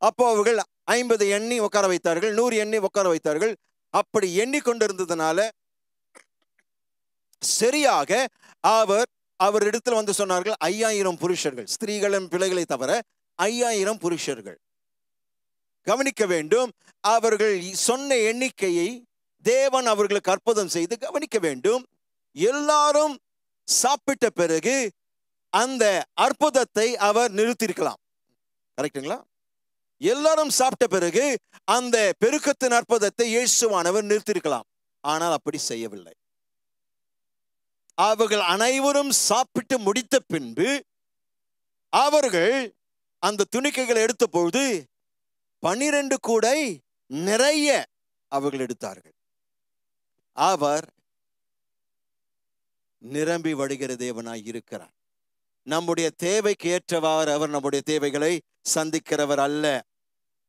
அப்போ அவர்கள் 50 எண்ணி உட்கார வைத்தார்கள், 100 எண்ணி உட்கார வைத்தார்கள். அப்படி எண்ணிக்கொண்டிருந்ததுனால சரியாக அவரிடத்தில் வந்து சொன்னார்கள், 5000 புருஷர்கள், ஸ்திரீகளும் பிள்ளைகளை தவிர 5000 புருஷர்கள். கவனிக்க வேண்டும். அவர்கள் சொன்ன எண்ணிக்கையை தேவன் அவர்களுக்கு அற்புதம் செய்து கவனிக்க வேண்டும். எல்லாரும் சாப்பிட்ட பிறகு அந்த அற்புதத்தை அவர் நிறுத்தியிருக்கலாம். கரெக்டுங்களா? எல்லாரும் சாப்பிட்ட பிறகு அந்த பெருக்கத்தின் அற்புதத்தை இயேசுவானவர் நிறுத்தியிருக்கலாம். ஆனால் அப்படி செய்யவில்லை. அவர்கள் அனைவரும் சாப்பிட்டு முடித்த பின்பு அவர்கள் அந்த துணிக்கைகளை எடுத்த பொழுது 12 கூடை நிறைய அவர்கள் எடுத்தார்கள். அவர் நிரம்பி வழிகிற தேவனாய் இருக்கிறார். நம்முடைய தேவைக்கு ஏற்றவாறு அவர் நம்முடைய தேவைகளை சந்திக்கிறவர் அல்ல.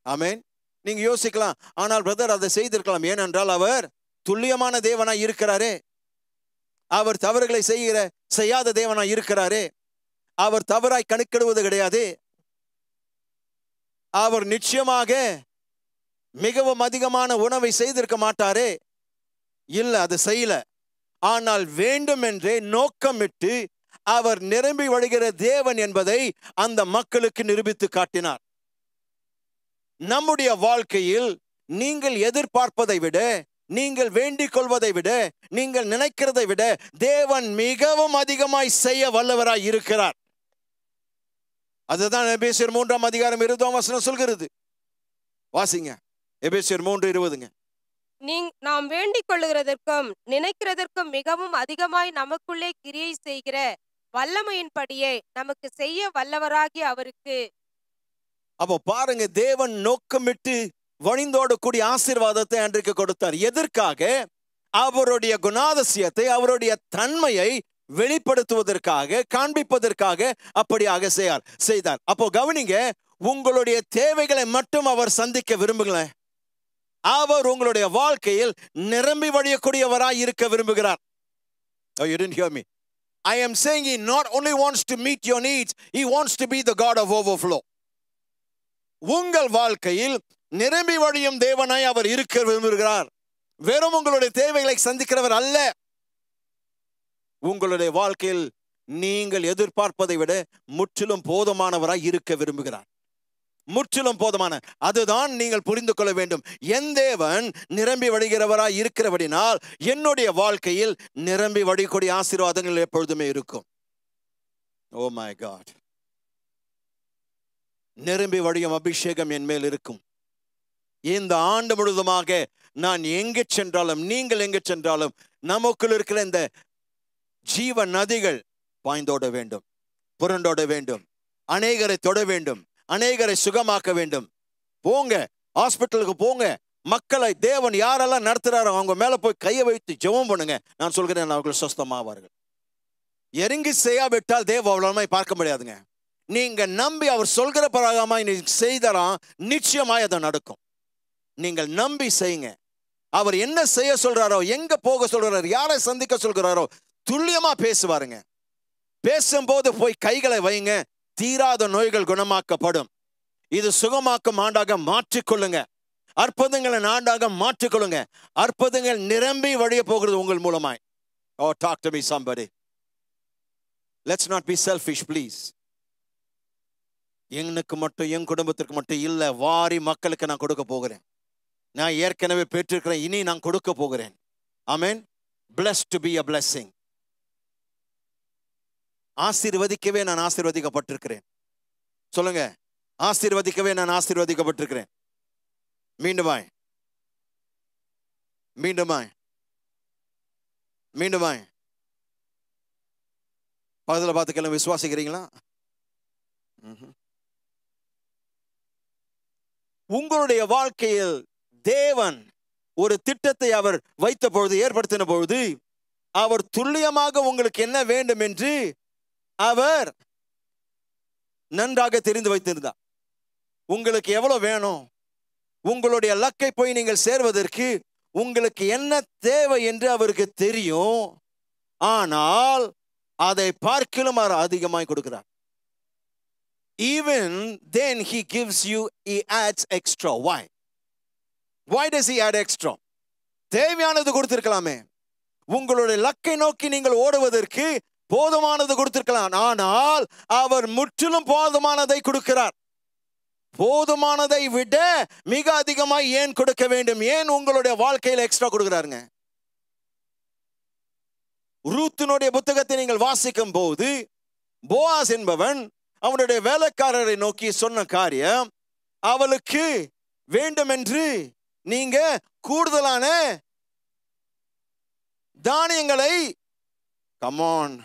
ஆமென். நீங்க யோசிக்கலாம், ஆனால் பிரதர் அதை செய்திருக்கலாம். ஏனென்றால் அவர் துல்லியமான தேவனாய் இருக்கிறாரே, அவர் தவறுகளை செய்யாத தேவனாய் இருக்கிறாரே, அவர் தவறாய் கணக்கிடுவது கிடையாது. அவர் நிச்சயமாக மிகவும் அதிகமான உணவை செய்திருக்க மாட்டாரே. இல்ல, அது செய்யல. ஆனால் வேண்டுமென்றே நோக்கமிட்டு அவர் நிரம்பி வழிகிற தேவன் என்பதை அந்த மக்களுக்கு நிரூபித்து காட்டினார். நம்முடைய வாழ்க்கையில் நீங்கள் எதிர்பார்ப்பதை விட, நீங்கள் வேண்டிக் கொள்வதை விட, நீங்கள் நினைக்கிறதை விட தேவன் மிகவும் அதிகமாய் செய்ய வல்லவராய் இருக்கிறார். அதுதான் எபேசியர் 3:20 சொல்கிறது. வாசிங்க, எபேசியர் 3:20. நாம் வேண்டிக் கொள்ளுகிறதற்கும் நினைக்கிறதற்கும் மிகவும் அதிகமாய் நமக்குள்ளே கிரியை செய்கிற வல்லமையின்படியே நமக்கு செய்ய வல்லவராகிய அவருக்கு. அப்போ பாருங்க, தேவன் நோக்கமிட்டு வழிந்தோடக்கூடிய ஆசீர்வாதத்தை அன்றைக்கு கொடுத்தார். எதற்காக? அவருடைய குணாதிசயத்தை, அவருடைய தன்மையை வெளிப்படுத்துவதற்காக, காண்பிப்பதற்காக அப்படியாக செய்தார். அப்போ கவனிங்க, உங்களுடைய தேவைகளை மட்டும் அவர் சந்திக்க விரும்புங்கள, அவர் உங்களுடைய வாழ்க்கையில் நிரம்பி வழியக்கூடியவராய் இருக்க விரும்புகிறார். Oh, you didn't hear me. I am saying he not only wants to meet your needs, he wants to be the God of overflow. உங்கள் வாழ்க்கையில் நிரம்பி வழியும் தேவனாய் அவர் இருக்க விரும்புகிறார். வெறும் உங்களுடைய தேவைகளை சந்திக்கிறவர் அல்ல. உங்களுடைய வாழ்க்கையில் நீங்கள் எதிர்பார்ப்பதை விட முற்றிலும் போதுமானவராய் இருக்க விரும்புகிறார். முற்றிலும் போதுமான, அதுதான் நீங்கள் புரிந்து கொள்ள வேண்டும். என் தேவன் நிரம்பி வழிகிறவராய் இருக்கிறபடினால் என்னுடைய வாழ்க்கையில் நிரம்பி வழிக்கூடிய ஆசீர்வாதங்கள் எப்பொழுதுமே இருக்கும். ஓ மை காட், நிரம்பி வழியும் அபிஷேகம் என் மேல் இருக்கும். இந்த ஆண்டு முழுவதுமாக நான் எங்கே சென்றாலும், நீங்கள் எங்கே சென்றாலும், நமக்குள் இருக்கிற இந்த ஜீவ நதிகள் பாய்ந்தோட வேண்டும், புரண்டோட வேண்டும், அநேகரை தொட வேண்டும், அநேகரை சுகமாக்க வேண்டும். போங்க, ஹாஸ்பிட்டலுக்கு போங்க, மக்களை தேவன் யாரெல்லாம் நடத்துறாரோ அவங்க மேல போய் கையை வைத்து ஜெபம் பண்ணுங்க. நான் சொல்கிறேன், அவர்கள் சுஸ்தமாவார்கள். இறங்கி செய்யாவிட்டால் தேவ அவ்வளவு பார்க்க முடியாதுங்க. நீங்க நம்பி அவர் சொல்கிற பிரகாரமாய் நீங்க செய்தலாம், நிச்சயமாய் அது நடக்கும். நீங்கள் நம்பி செய்யுங்க. அவர் என்ன செய்ய சொல்றாரோ, எங்க போக சொல்றாரோ, யாரை சந்திக்க சொல்கிறாரோ துல்லியமா பேசுவாருங்க. பேசும்போது போய் கைகளை வைங்க, தீராத நோய்கள் குணமாக்கப்படும். இது சுகமாக்கும் ஆண்டாக மாற்றிக்கொள்ளுங்க. அற்புதங்களை ஆண்டாக மாற்றிக்கொள்ளுங்க. அற்புதங்கள் நிரம்பி வழிய போகிறது உங்கள் மூலமாய். Oh, talk to me somebody. Let's not be selfish, please. எனக்கு மட்டும், என் குடும்பத்திற்கு மட்டும் இல்ல, வாரி மக்களுக்கு நான் கொடுக்க போகிறேன். நான் ஏற்கனவே பெற்றிருக்கிறேன், இனி நான் கொடுக்க போகிறேன். ஆமென். Blessed to be a blessing. ஆசீர்வதிக்கவே நான் ஆசீர்வதிக்கப்பட்டிருக்கிறேன். சொல்லுங்க, ஆசீர்வதிக்கவே நான் ஆசீர்வதிக்கப்பட்டிருக்கிறேன். மீண்டுமாய் மீண்டுமாய் மீண்டுமாய் பக்கத்தில் பார்த்து கேளுங்க, விசுவாசிக்கிறீங்களா? உங்களுடைய வாழ்க்கையில் தேவன் ஒரு திட்டத்தை அவர் வைத்த பொழுது, ஏற்படுத்தின பொழுது, அவர் துல்லியமாக உங்களுக்கு என்ன வேண்டும் என்று அவர் நன்றாக தெரிந்து வைத்திருந்தார். உங்களுக்கு எவ்வளவு வேணும், உங்களுடைய லக்கை போய் நீங்கள் சேர்வதற்கு உங்களுக்கு என்ன தேவை என்று அவருக்கு தெரியும். ஆனால் அதை பார்க்கிலும் அவர் அதிகமாய் கொடுக்கிறார். Even then he gives you, he adds extra. Why does he add extra? தேவையானது கொடுத்திருக்கலாமே. உங்களுடைய லக்கை நோக்கி நீங்கள் ஓடுவதற்கு போதுமானது கொடுத்திருக்கலாம். ஆனால் அவர் முற்றிலும் போதுமானதை கொடுக்கிறார். போதுமானதை விட மிக அதிகமாய் ஏன் கொடுக்க வேண்டும்? ஏன் உங்களுடைய வாழ்க்கையில் எக்ஸ்ட்ரா கொடுக்கிறாருங்க? ரூத்தினுடைய புத்தகத்தை நீங்கள் வாசிக்கும் போது, போவாஸ் என்பவன் அவனுடைய வேலைக்காரரை நோக்கி சொன்ன காரியம், அவளுக்கு வேண்டும் என்று நீங்க கூடுதலான தானியங்களை, கமான்,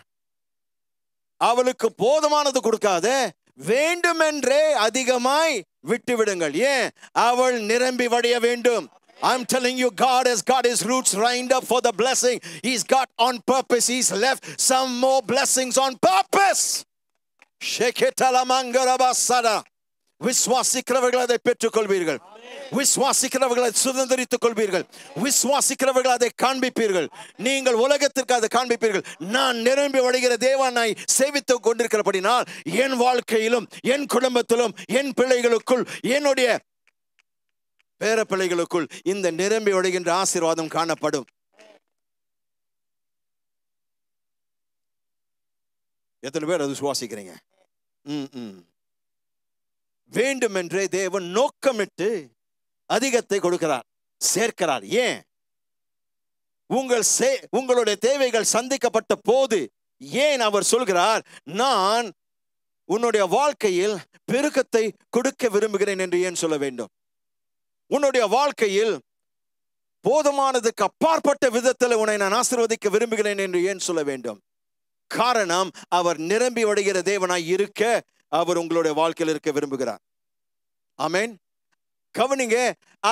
அவளுக்கு போதுமானது கொடுக்காத, வேண்டுமென்றே அதிகமாய் விட்டுவிடுங்கள். ஏன்? அவள் நிரம்பி வடிய வேண்டும். I'm telling you, God has got his roots lined up for the blessing. He's got on purpose, he's left some more blessings on purpose. ஷெகெட்டலமங்கரபசரா. விசுவாசிக்கிறவர்கள் அதை பெற்றுக்கொள்வீர்கள். விசுவாசிக்கிறவர்கள் அதை சுதந்திரித்துக் கொள்வீர்கள். விசுவாசிக்கிறவர்கள் அதை காண்பிப்பீர்கள். நீங்கள் உலகத்திற்கு அதை காண்பிப்பீர்கள். நான் நிரம்பி வழிகிற தேவனை சேவித்துக் கொண்டிருக்கிறபடினால் என் வாழ்க்கையிலும் என் குடும்பத்திலும் என் பிள்ளைகளுக்குள் என்னுடைய பேர பிள்ளைகளுக்குள் இந்த நிரம்பி வழிகின்ற ஆசீர்வாதம் காணப்படும். எத்தனை பேர் அது விசுவாசிக்கிறீங்க? வேண்டுமென்றே தேவன் நோக்கமிட்டு அதிகத்தை கொடுக்கிறார், சேர்க்கிறார். ஏன்? உங்களுடைய தேவைகள் சந்திக்கப்பட்ட போது ஏன் அவர் சொல்கிறார், நான் உன்னுடைய வாழ்க்கையில் பெருக்கத்தை கொடுக்க விரும்புகிறேன் என்று ஏன் சொல்ல வேண்டும்? உன்னுடைய வாழ்க்கையில் போதுமானதுக்கு அப்பாற்பட்ட விதத்தில் உன்னை நான் ஆசீர்வதிக்க விரும்புகிறேன் என்று ஏன் சொல்ல வேண்டும்? காரணம், அவர் நிரம்பி வழிகிற தேவனாய் இருக்க அவர் உங்களுடைய வாழ்க்கையில் இருக்க விரும்புகிறார். ஆமென். கவனிங்க,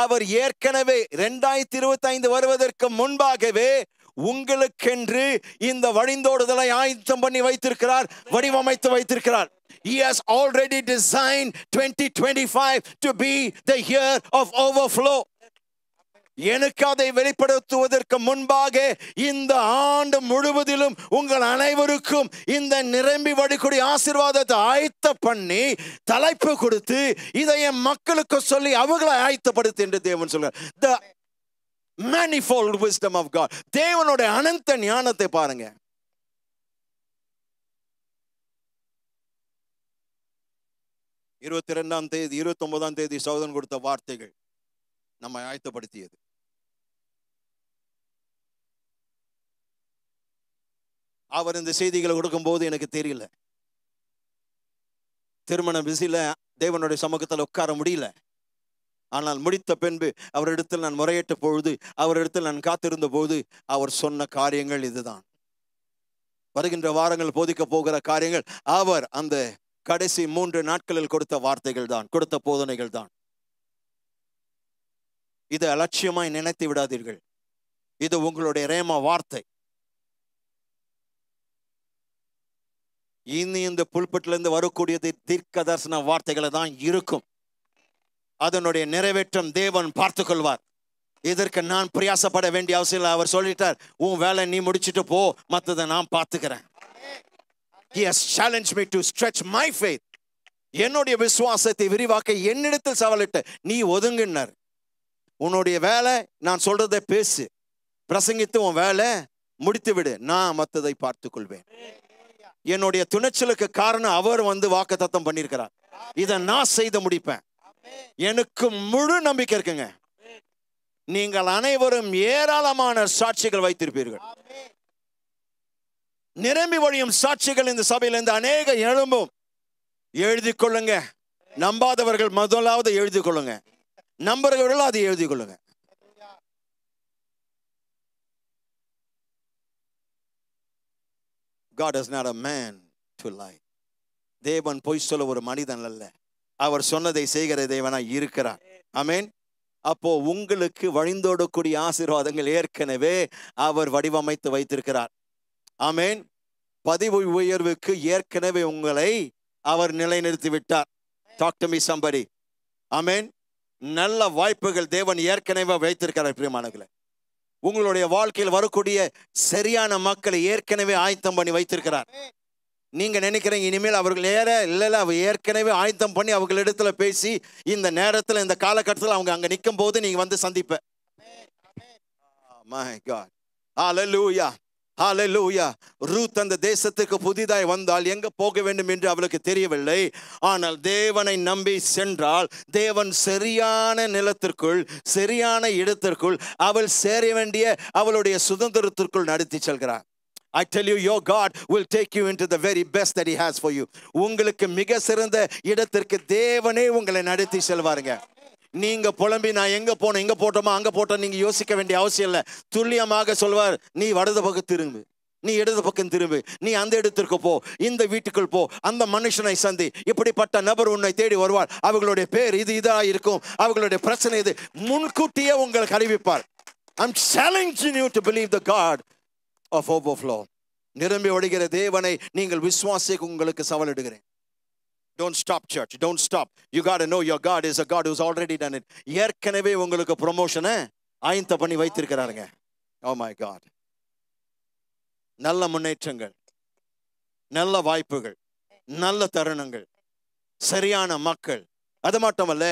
அவர் ஏற்கனவே 2025 வருவதற்கு முன்பாகவே உங்களுக்கென்று இந்த வழிந்தோடுதலை ஆயத்தம் பண்ணி வைத்திருக்கிறார், வடிவமைத்து வைத்திருக்கிறார். He has already designed 2025 to be the year of overflow. எனக்கு அதை வெளிப்படுத்துவதற்கு முன்பாக இந்த ஆண்டு முழுவதிலும் உங்கள் அனைவருக்கும் இந்த நிரம்பி வடிக்கூடிய ஆசீர்வாதத்தை ஆயத்த பண்ணி தலைப்பு கொடுத்து இதை என் மக்களுக்கு சொல்லி அவர்களை ஆயத்தப்படுத்து என்று தேவன் சொல்றார். The manifold wisdom of God. தேவனுடைய அனந்த ஞானத்தை பாருங்க. இருபத்தி 29ஆம் தேதி சகோதரன் கொடுத்த வார்த்தைகள் நம்மை ஆயத்தப்படுத்தியது. அவர் இந்த செய்திகளை கொடுக்கும் போது எனக்கு தெரியல, திருமண பிஸில தேவனுடைய சமூகத்தில் உட்கார முடியல. ஆனால் முடித்த பின்பு அவரிடத்தில் நான் முறையிட்ட பொழுது, அவரிடத்தில் நான் காத்திருந்த போது அவர் சொன்ன காரியங்கள் இதுதான். வருகின்ற வாரங்கள் போதிக்க போகிற காரியங்கள் அவர் அந்த கடைசி 3 நாட்களில் கொடுத்த வார்த்தைகள் தான், கொடுத்த போதனைகள் தான். இதை அலட்சியமாய் நினைத்து விடாதீர்கள். இது உங்களுடைய ரேமா வார்த்தை. இனி இந்த புல்பட்டிலிருந்து வரக்கூடியது தீர்க்க தரிசன வார்த்தைகளை தான் இருக்கும். அதனுடைய நிறைவேற்றம் தேவன் பார்த்து கொள்வார். இதற்கு நான் பிரயாசப்பட வேண்டிய அவசியம் இல்லை. அவர் சொல்லிட்டார், உன் வேலை நீ முடிச்சுட்டு போ, மற்றதை நான் பார்த்துக்கிறேன். He has challenged me to stretch my faith. என்னுடைய விசுவாசத்தை விரிவாக்க என்னிடத்தில் சவாலிட்ட, நீ ஒதுங்கினார். உன்னுடைய வேலை நான் சொல்றதை பேசு, பிரசங்கித்து உன் வேலை முடித்து விடு, நான் மற்றதை பார்த்துக் கொள்வேன். என்னுடைய துணைச்சலுக்கு காரணம் அவர் வாக்குத்தத்தம் பண்ணியிருக்கிறார். இதை நான் செய்து முடிப்பேன். எனக்கு முழு நம்பிக்கை இருக்குங்க. நீங்கள் அனைவரும் ஏராளமான சாட்சிகள் வைத்திருப்பீர்கள். நிரம்பி வழியும் சாட்சிகள் இந்த சபையிலிருந்து அநேக எழும்பும். எழுதி கொள்ளுங்க. நம்பாதவர்கள் முதலாவது எழுதி கொள்ளுங்க, நம்புறவர்கள் அதை எழுதி கொள்ளுங்க. God is not a man to lie. தேவன் பொய் சொல்ல ஒரு மனிதன் அல்ல. அவர் சொன்னதை செய்கிற தேவனாய் இருக்கிறார். ஆமென். அப்போ உங்களுக்கு வழிந்தோடக்கூடிய ஆசீர்வாதங்கள் ஏற்கனவே அவர் வடிவமைத்து வைத்திருக்கிறார். ஆமென். பதவி உயர்வுக்கு ஏற்கனவே உங்களை அவர் நிலைநிறுத்தி விட்டார். Talk to me somebody. ஆமென். நல்ல வாய்ப்புகள் தேவன் ஏற்கனவே வைத்திருக்கிறார். பிரியமானவர்களே, உங்களுடைய வாழ்க்கையில் வரக்கூடிய சரியான மக்களை ஏற்கனவே ஆயத்தம் பண்ணி வைத்திருக்கிறார். நீங்க நினைக்கிறீங்க இனிமேல் அவர்கள் இல்ல, அவர் ஏற்கனவே ஆயத்தம் பண்ணி அவர்களிடத்துல பேசி இந்த நேரத்தில் இந்த காலகட்டத்தில் அவங்க அங்க நிற்கும் போது நீங்க வந்து சந்திப்ப. My God. Hallelujah. Hallelujah. Ruth அந்த தேசத்துக்கு புதிதாய் வந்தால் எங்க போக வேண்டும் என்று அவளுக்கு தெரியவில்லை. ஆனால் தேவனை நம்பி சென்றால் தேவன் சரியான நிலத்திற்குள், சரியான இடத்திற்குள் அவள் சேர வேண்டிய அவளுடைய சுதந்திரத்திற்குள் நடத்தி செல்கிறார். I tell you, your God will take you into the very best that He has for you. உங்களுக்கு மிக சிறந்த இடத்திற்கு தேவனே உங்களை நடத்தி செல்வாருங்க. நீங்க புலம்பி நான் எங்க போனோம், எங்க போட்டோமா, அங்க போட்டோம் நீங்க யோசிக்க வேண்டிய அவசியம் இல்லை. துல்லியமாக சொல்வார், நீ வலது பக்கம் திரும்பு, நீ இடது பக்கம் திரும்பு, நீ அந்த இடத்திற்கு போ, இந்த வீட்டுக்குள் போ, அந்த மனுஷனை சந்தி, இப்படிப்பட்ட நபர் உன்னை தேடி வருவார், அவர்களுடைய பேர் இதா இருக்கும், அவர்களுடைய பிரச்சனை இது, முன்கூட்டியே உங்களுக்கு அறிவிப்பார். I'm challenging you to believe the God of overflow. நிரம்பி வழிகிற தேவனை நீங்கள் விசுவாசிக்க உங்களுக்கு சவாலிடுகிறேன். Don't stop, church. Don't stop. You got to know your God is a God who's already done it. ஏற்கனவே உங்களுக்கு ப்ரொமோஷனை ஆயத்த பண்ணி வைத்திருக்கிறாருங்க. Oh my God. நல்ல முன்னேற்றங்கள், நல்ல வாய்ப்புகள், நல்ல தருணங்கள், சரியான மக்கள், அது மட்டுமல்ல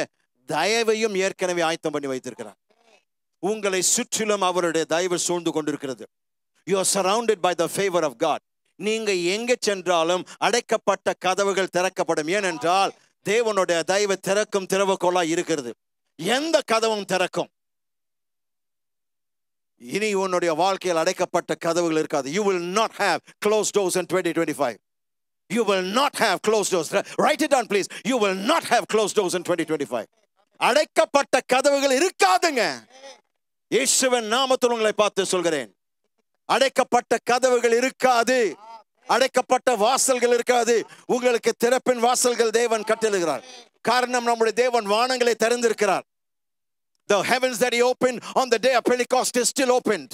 தயவையும் ஏற்கனவே ஆயத்தம் பண்ணி வைத்திருக்கிறார். உங்களை சுற்றிலும் அவருடைய தயவு சூழ்ந்து கொண்டிருக்கிறது. You are surrounded by the favor of God. நீங்க எங்க சென்றாலும் அடைக்கப்பட்ட கதவுகள் திறக்கப்படும். ஏனென்றால் தேவனுடைய தயவு திறக்கும் திறவுகோலா இருக்கிறது. எந்த கதவும் திறக்கும். இனி உன்னுடைய வாழ்க்கையில் அடைக்கப்பட்ட கதவுகள் இருக்காது. You will not have closed doors in 2025. You will not have closed doors. Write it down, please. You will not have closed doors in 2025. அடைக்கப்பட்ட கதவுகள் இருக்காதுங்க. இயேசுவின் நாமத்தில் உங்களை பார்த்து சொல்கிறேன். அடைக்கப்பட்ட கதவுகள் இருக்காது. அடைக்கப்பட்ட வாசல்கள் இருக்காது. உங்களுக்கு திறப்பின் வாசல்கள் தேவன் கட்டளையிடுகிறார். காரணம் நம்முடைய தேவன் வானங்களை திறந்திருக்கிறார். The heavens that he opened on the day of Pentecost is still opened.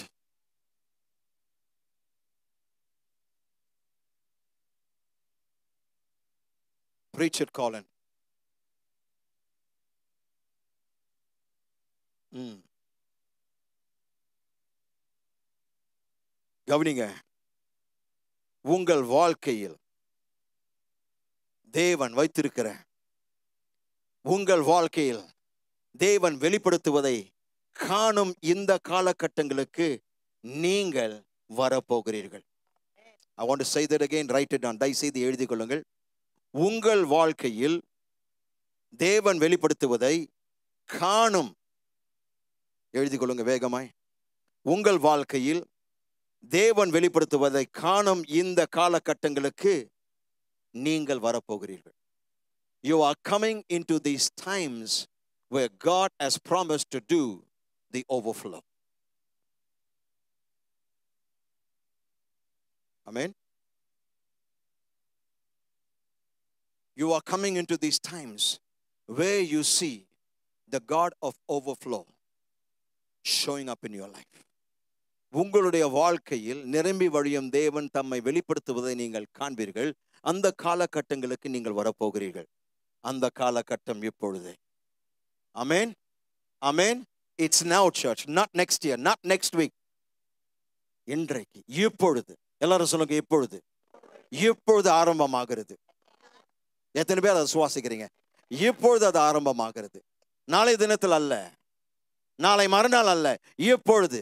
Preach it, Colin. கவனிங்க, உங்கள் வாழ்க்கையில் தேவன் வைத்திருக்கிற, உங்கள் வாழ்க்கையில் தேவன் வெளிப்படுத்துவதை காணும் இந்த காலகட்டங்களுக்கு நீங்கள் வரப்போகிறீர்கள். I want to say that again. Write it down. தயவு செய்து எழுதிக் கொள்ளுங்கள். உங்கள் வாழ்க்கையில் தேவன் வெளிப்படுத்துவதை காணும், எழுதிக் கொள்ளுங்க வேகமாய். உங்கள் வாழ்க்கையில் தேவன் வெளிப்படுத்துவதை காணும் இந்த காலகட்டங்களுக்கு நீங்கள் வரப்போகிறீர்கள். You are coming into these times where God has promised to do the overflow. Amen. You are coming into these times where you see the God of overflow showing up in your life. உங்களுடைய வாழ்க்கையில் நிரம்பி வழியும் தேவன் தம்மை வெளிப்படுத்துவதை நீங்கள் காண்பீர்கள். அந்த காலகட்டங்களுக்கு நீங்கள் வரப்போகிறீர்கள். அந்த காலகட்டம் இப்பொழுதே. Amen. Amen. It's now, church. Not next year. Not next week. இன்றைக்கு, இப்பொழுது. எல்லாரும் சொல்லுங்க, இப்பொழுது. இப்பொழுது ஆரம்பமாகிறது. எத்தனை பேர் அதை சுவாசிக்கிறீங்க? இப்பொழுது அது ஆரம்பமாகிறது. நாளை தினத்தில் அல்ல, நாளை மறுநாள் அல்ல, இப்பொழுது.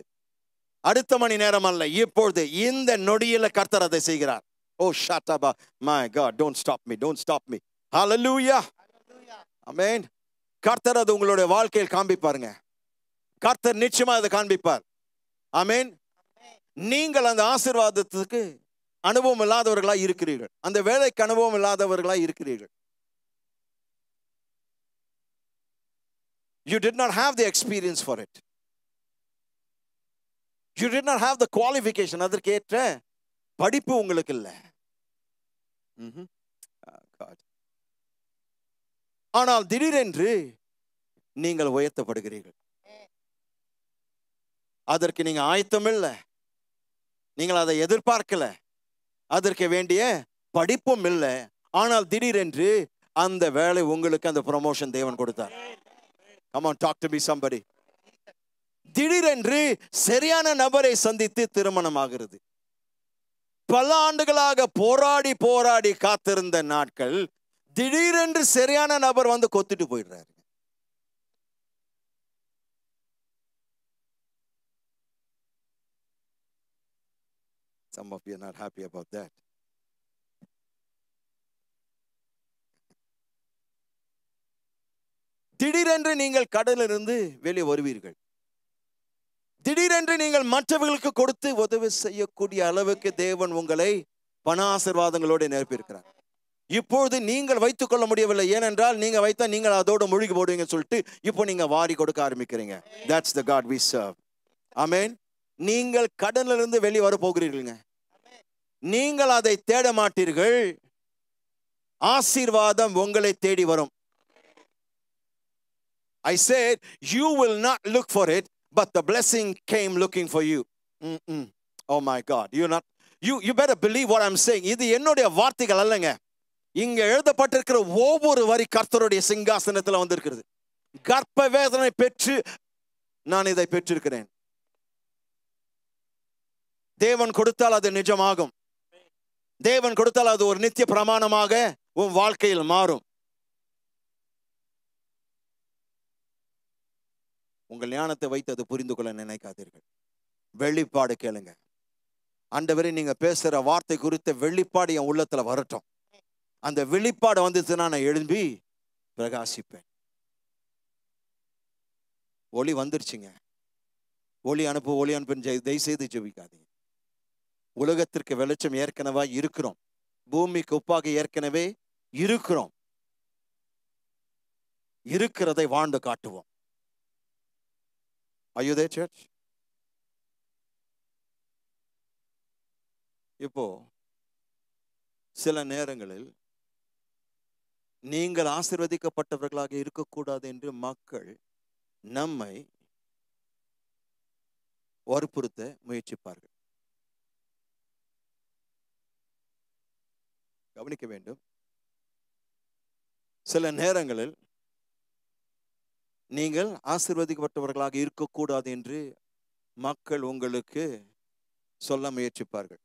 அடுத்த மணி நேரம் அல்ல, இப்பொழுது. இந்த நொடியில கர்த்தர் அதை செய்கிறார். Oh, shut up. My God, don't stop me. Don't stop me. Hallelujah. Amen. கர்த்தர் அது உங்களுடைய வாழ்க்கையில் காண்பிப்பாருங்க. கர்த்தர் நிச்சயமா அதை காண்பிப்பார். ஆமென். நீங்கள் அந்த ஆசீர்வாதத்துக்கு அனுபவம் இல்லாதவர்களா இருக்கிறீர்கள். அந்த வேலைக்கு அனுபவம் இல்லாதவர்களா இருக்கிறீர்கள். You did not have the experience for it. You did not have the qualification. அதற்கு ஏற்ற படிப்பு உங்களுக்கு இல்ல. ஆனால் திடீரென்று நீங்கள் உயர்த்தப்படுகிறீர்கள். அதற்கு நீங்க ஆயத்தம் இல்லை. நீங்கள் அதை எதிர்பார்க்கல. அதற்கு வேண்டிய படிப்பும் இல்லை. ஆனால் திடீரென்று அந்த வேலை உங்களுக்கு அந்த ப்ரமோஷன் தேவன் கொடுத்தார். Come on, talk to me somebody. திடீரென்று சரியான நபரை சந்தித்து திருமணம் ஆகிறது. பல ஆண்டுகளாக போராடி போராடி காத்திருந்த நாட்கள் திடீரென்று சரியான நபர் வந்து கொத்திட்டு போயிடுறாரு. Some of you are not happy about that. திடீரென்று நீங்கள் கடலிலிருந்து வெளியே வருவீர்கள். திடீரென்று நீங்கள் மற்றவர்களுக்கு கொடுத்து உதவி செய்யக்கூடிய அளவுக்கு தேவன் உங்களை பண ஆசீர்வாதங்களோடு நிரப்பியிருக்கிறார். இப்பொழுது நீங்கள் வைத்துக் கொள்ள முடியவில்லை. ஏனென்றால் நீங்க வைத்தா நீங்கள் அதோடு மூழ்கி போடுவீங்க சொல்லிட்டு இப்போ நீங்க வாரி கொடுக்க ஆரம்பிக்கிறீங்க. That's the God we serve. Amen. நீங்கள் கடலிலிருந்து வெளியே வர போகிறீர்கள்ங்க. நீங்கள் அதை தேட மாட்டீர்கள். ஆசீர்வாதம் உங்களை தேடி வரும். I said you will not look for it, but the blessing came looking for you. Oh my God. You better believe what I'm saying. இது என்னுடைய வார்த்தைகள் அல்லங்க. இங்க எழுதப்பட்டிருக்கிற ஒவ்வொரு வரி கர்த்தருடைய சிங்காசனத்துல வந்திருக்கிறது. கர்ப்ப வேதனை பெற்று நான் இதை பெற்றிருக்கிறேன். தேவன் கொடுத்தால் அது நிஜமாகும். தேவன் கொடுத்தால் அது ஒரு நித்திய பிரமாணமாக உன் வாழ்க்கையில் மாறும். உங்கள் ஞானத்தை வைத்து அது புரிந்து கொள்ள நினைக்காதீர்கள். வெளிப்பாடு கேளுங்க. ஆண்டவரே, நீங்க பேசுற வார்த்தை குறித்த வெளிப்பாடு என் உள்ளத்துல வரட்டும். அந்த வெளிப்பாடு வந்துச்சுன்னா நான் எழும்பி பிரகாசிப்பேன். ஒளி வந்துருச்சுங்க. ஒளி அனுப்புன்னு தயவு செய்து ஜெபிக்காதீங்க. உலகத்திற்கு வெளிச்சம் ஏற்கனவே இருக்கிறோம். பூமிக்கு உப்பாக ஏற்கனவே இருக்கிறோம். இருக்கிறதை வாழ்ந்து காட்டுவோம். Are you there, church? இப்போ சில நேரங்களில் நீங்கள் ஆசீர்வதிக்கப்பட்டவர்களாக இருக்கக்கூடாது என்று மக்கள் நம்மை வற்புறுத்த முயற்சிப்பார்கள். கவனிக்க வேண்டும். சில நேரங்களில் நீங்கள் ஆசீர்வதிக்கப்பட்டவர்களாக இருக்கக்கூடாது என்று மக்கள் உங்களுக்கு சொல்ல முயற்சிப்பார்கள்.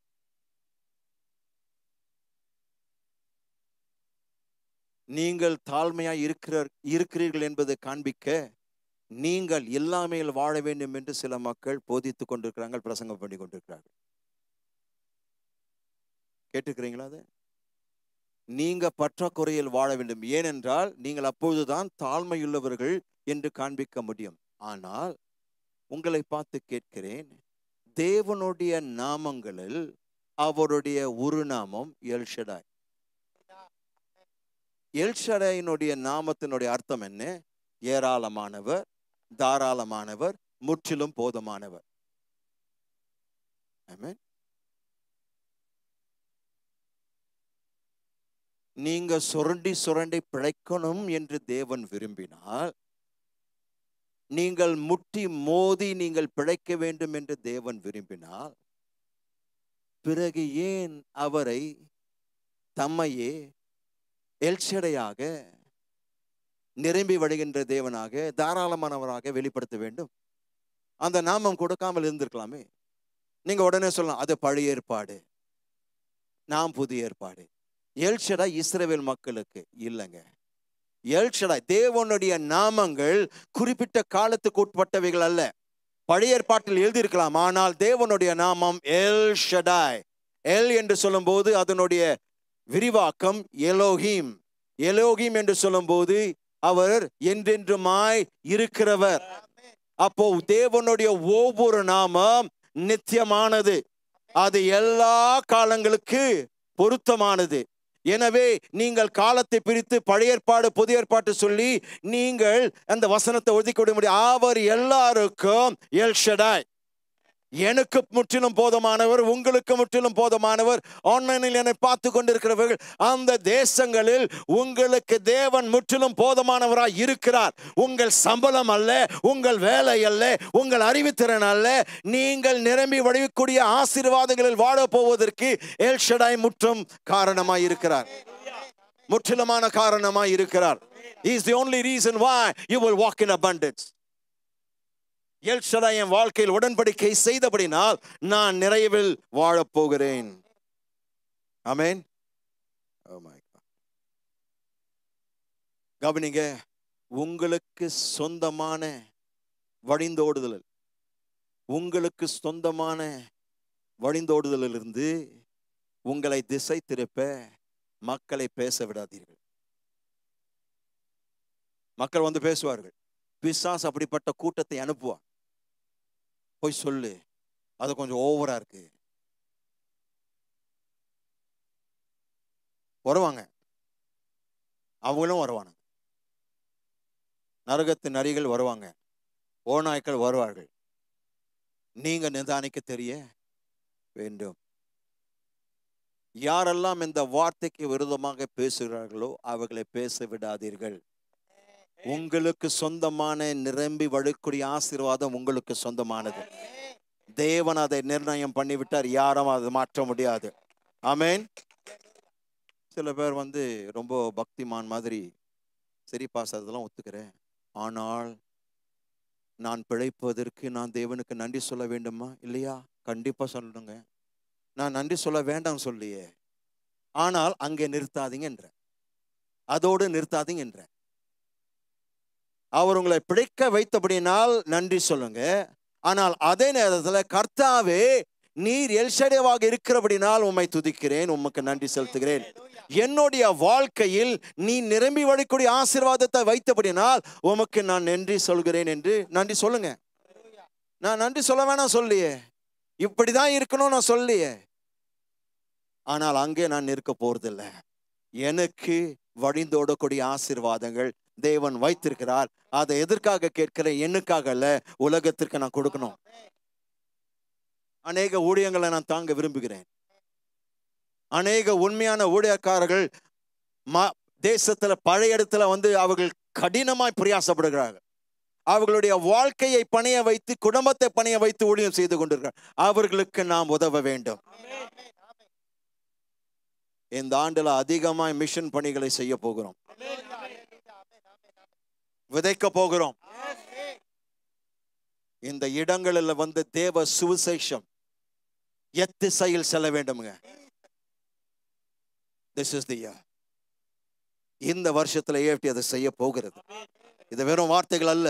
நீங்கள் தாழ்மையாய் இருக்கிறீர்கள் என்பதை காண்பிக்க நீங்கள் எல்லாமே வாழ வேண்டும் என்று சில மக்கள் போதித்துக் கொண்டிருக்கிறார்கள், பிரசங்கம் பண்ணி கொண்டிருக்கிறார்கள். கேட்டுக்கிறீங்களா? அது நீங்க பற்றாக்குறையில் வாழ வேண்டும், ஏனென்றால் நீங்கள் அப்பொழுதுதான் தாழ்மையுள்ளவர்கள் என்று காண்பிக்க முடியும். ஆனால் உங்களை பார்த்து கேட்கிறேன், தேவனுடைய நாமங்களில் அவருடைய ஒரு நாமம் எல்ஷடாய். எல்ஷடாயினுடைய நாமத்தினுடைய அர்த்தம் என்ன? ஏராளமானவர், தாராளமானவர், முற்றிலும் போதுமானவர். ஆமென். நீங்க சுரண்டி பிழைக்கணும் என்று தேவன் விரும்பினால், நீங்கள் முட்டி மோதி நீங்கள் பிழைக்க வேண்டும் என்று தேவன் விரும்பினால், பிறகு ஏன் அவரை தம்மையே எல்ஷடையாக, நிரம்பி வழிகின்ற தேவனாக, தாராளமானவராக வெளிப்படுத்த வேண்டும்? அந்த நாமம் கொடுக்காமல் இருந்திருக்கலாமே. நீங்க உடனே சொல்லலாம், அது பழைய ஏற்பாடு, நாம் புதிய ஏற்பாடு. எல்ஷடாய் இஸ்ரவேல் மக்களுக்கு இல்லைங்க. எல்ஷடாய் தேவனுடைய நாமங்கள் குறிப்பிட்ட காலத்துக்கு உட்பட்டவைகள் அல்ல. பழைய ஏற்பாட்டில் எழுதியிருக்கலாம், ஆனால் தேவனுடைய நாமம் எல்ஷடாய். எல் என்று சொல்லும் போது அதனுடைய விரிவாக்கம் எலோஹிம். எலோஹிம் என்று சொல்லும் போது அவர் என்றென்றுமாய் இருக்கிறவர். அப்போ தேவனுடைய ஒவ்வொரு நாமம் நித்தியமானது, அது எல்லா காலங்களுக்கு பொருத்தமானது. எனவே நீங்கள் காலத்தை பிரித்து பழைய ஏற்பாடு புதிய ஏற்பாடு சொல்லி நீங்கள் அந்த வசனத்தை ஒதுக்கி விட முடியும். அவர் எல்லாருக்கும் எல்ஷடாய். எனக்கு முற்றிலும் போதுமானவர், உங்களுக்கு முற்றிலும் போதுமானவர். ஆன்லைனில் என்னை பார்த்து கொண்டிருக்கிறவர்கள், அந்த தேசங்களில் உங்களுக்கு தேவன் முற்றிலும் போதுமானவராய் இருக்கிறார். உங்கள் சம்பளம் அல்ல, உங்கள் வேலை அல்ல, உங்கள் அறிவுத்திறன் அல்ல, நீங்கள் நிரம்பி வழியக்கூடிய ஆசீர்வாதங்களில் வாழ போவதற்கு எல்ஷடாய் முற்றும் காரணமாய் இருக்கிறார், முற்றிலுமான காரணமாய் இருக்கிறார். He is the only reason why you will walk in abundance. El Shaddai என் வாழ்க்கையில் உடன்படிக்கை செய்தபடினால் நான் நிறைவில் வாழப்போகிறேன். ஆமென். கவனிங்க, உங்களுக்கு சொந்தமான வழிந்தோடுதல், உங்களுக்கு சொந்தமான வழிந்தோடுதலிலிருந்து உங்களை திசை திருப்ப மக்களை பேச விடாதீர்கள். மக்கள் வந்து பேசுவார்கள். பிசாசு அப்படிப்பட்ட கூட்டத்தை அனுப்புவார். போய் சொல்லு, அது கொஞ்சம் ஓவரா இருக்கு. வருவாங்க, அவங்களும் வருவாங்க. நரகத்து நரிகள் வருவாங்க, ஓநாய்க்கள் வருவார்கள். நீங்க நிதானிக்க தெரிய வேண்டும். யாரெல்லாம் இந்த வார்த்தைக்கு விரோதமாக பேசுகிறார்களோ அவர்களை பேச விடாதீர்கள். உங்களுக்கு சொந்தமான நிரம்பி வழிக்கூடிய ஆசீர்வாதம் உங்களுக்கு சொந்தமானது. தேவன் அதை நிர்ணயம் பண்ணிவிட்டார், யாரும் அதை மாற்ற முடியாது. ஆமென். சில பேர் வந்து ரொம்ப பக்திமான் மாதிரி, சரி பாஸ் அதெல்லாம் ஒத்துக்கிறேன், ஆனால் நான் பிழைப்பதற்கு நான் தேவனுக்கு நன்றி சொல்ல வேண்டுமா இல்லையா? கண்டிப்பா சொல்லணுங்க. நான் நன்றி சொல்ல வேண்டாம் சொல்லியே, ஆனால் அங்கே நிறுத்தாதீங்க என்ற, அதோடு நிறுத்தாதீங்க என்ற. அவர் உங்களை பிழைக்க வைத்தபடினால் நன்றி சொல்லுங்க. ஆனால் அதே நேரத்தில் கர்த்தாவே நீர் எல்ஷடேவாக இருக்கிறபடினால் உம்மை துதிக்கிறேன், உமக்கு நன்றி செலுத்துகிறேன். என்னுடைய வாழ்க்கையில் நீ நிரம்பி வழிக்கூடிய ஆசீர்வாதத்தை வைத்தபடினால் உமக்கு நான் நன்றி சொல்கிறேன் என்று நன்றி சொல்லுங்க. நான் நன்றி சொல்ல வேணாம் சொல்லியே, இப்படிதான் இருக்கணும் நான் சொல்லியே, ஆனால் அங்கே நான் நிற்க போறதில்லை. எனக்கு வழிந்தோடக்கூடிய ஆசீர்வாதங்கள் தேவன் வைத்திருக்கிறார். அதை எதற்காக கேட்கிறேன்? என்னுக்காக அல்ல, உலகத்திற்கு நான் கொடுக்கணும். அநேக ஊழியங்களை நான் தாங்க விரும்புகிறேன். அநேக உண்மையான ஊழியக்காரர்கள் தேசத்துல பழைய இடத்துல வந்து அவர்கள் கடினமாய் பிரயாசப்படுகிறார்கள். அவர்களுடைய வாழ்க்கையை பணைய வைத்து, குடும்பத்தை பணைய வைத்து ஊழியம் செய்து கொண்டிருக்கிறார். அவர்களுக்கு நாம் உதவ வேண்டும். இந்த ஆண்டுல அதிகமாய் மிஷன் பணிகளை செய்ய போகிறோம், விதைக்க போகிறோம். இந்த இடங்களில் வந்து தேவ சுவிசேஷம் எத்திசையில் செல்ல வேண்டுமுங்க. This is the year. இந்த வருஷத்துல ஏப்டி அதை செய்ய போகிறது. இது வெறும் வார்த்தைகள் அல்ல,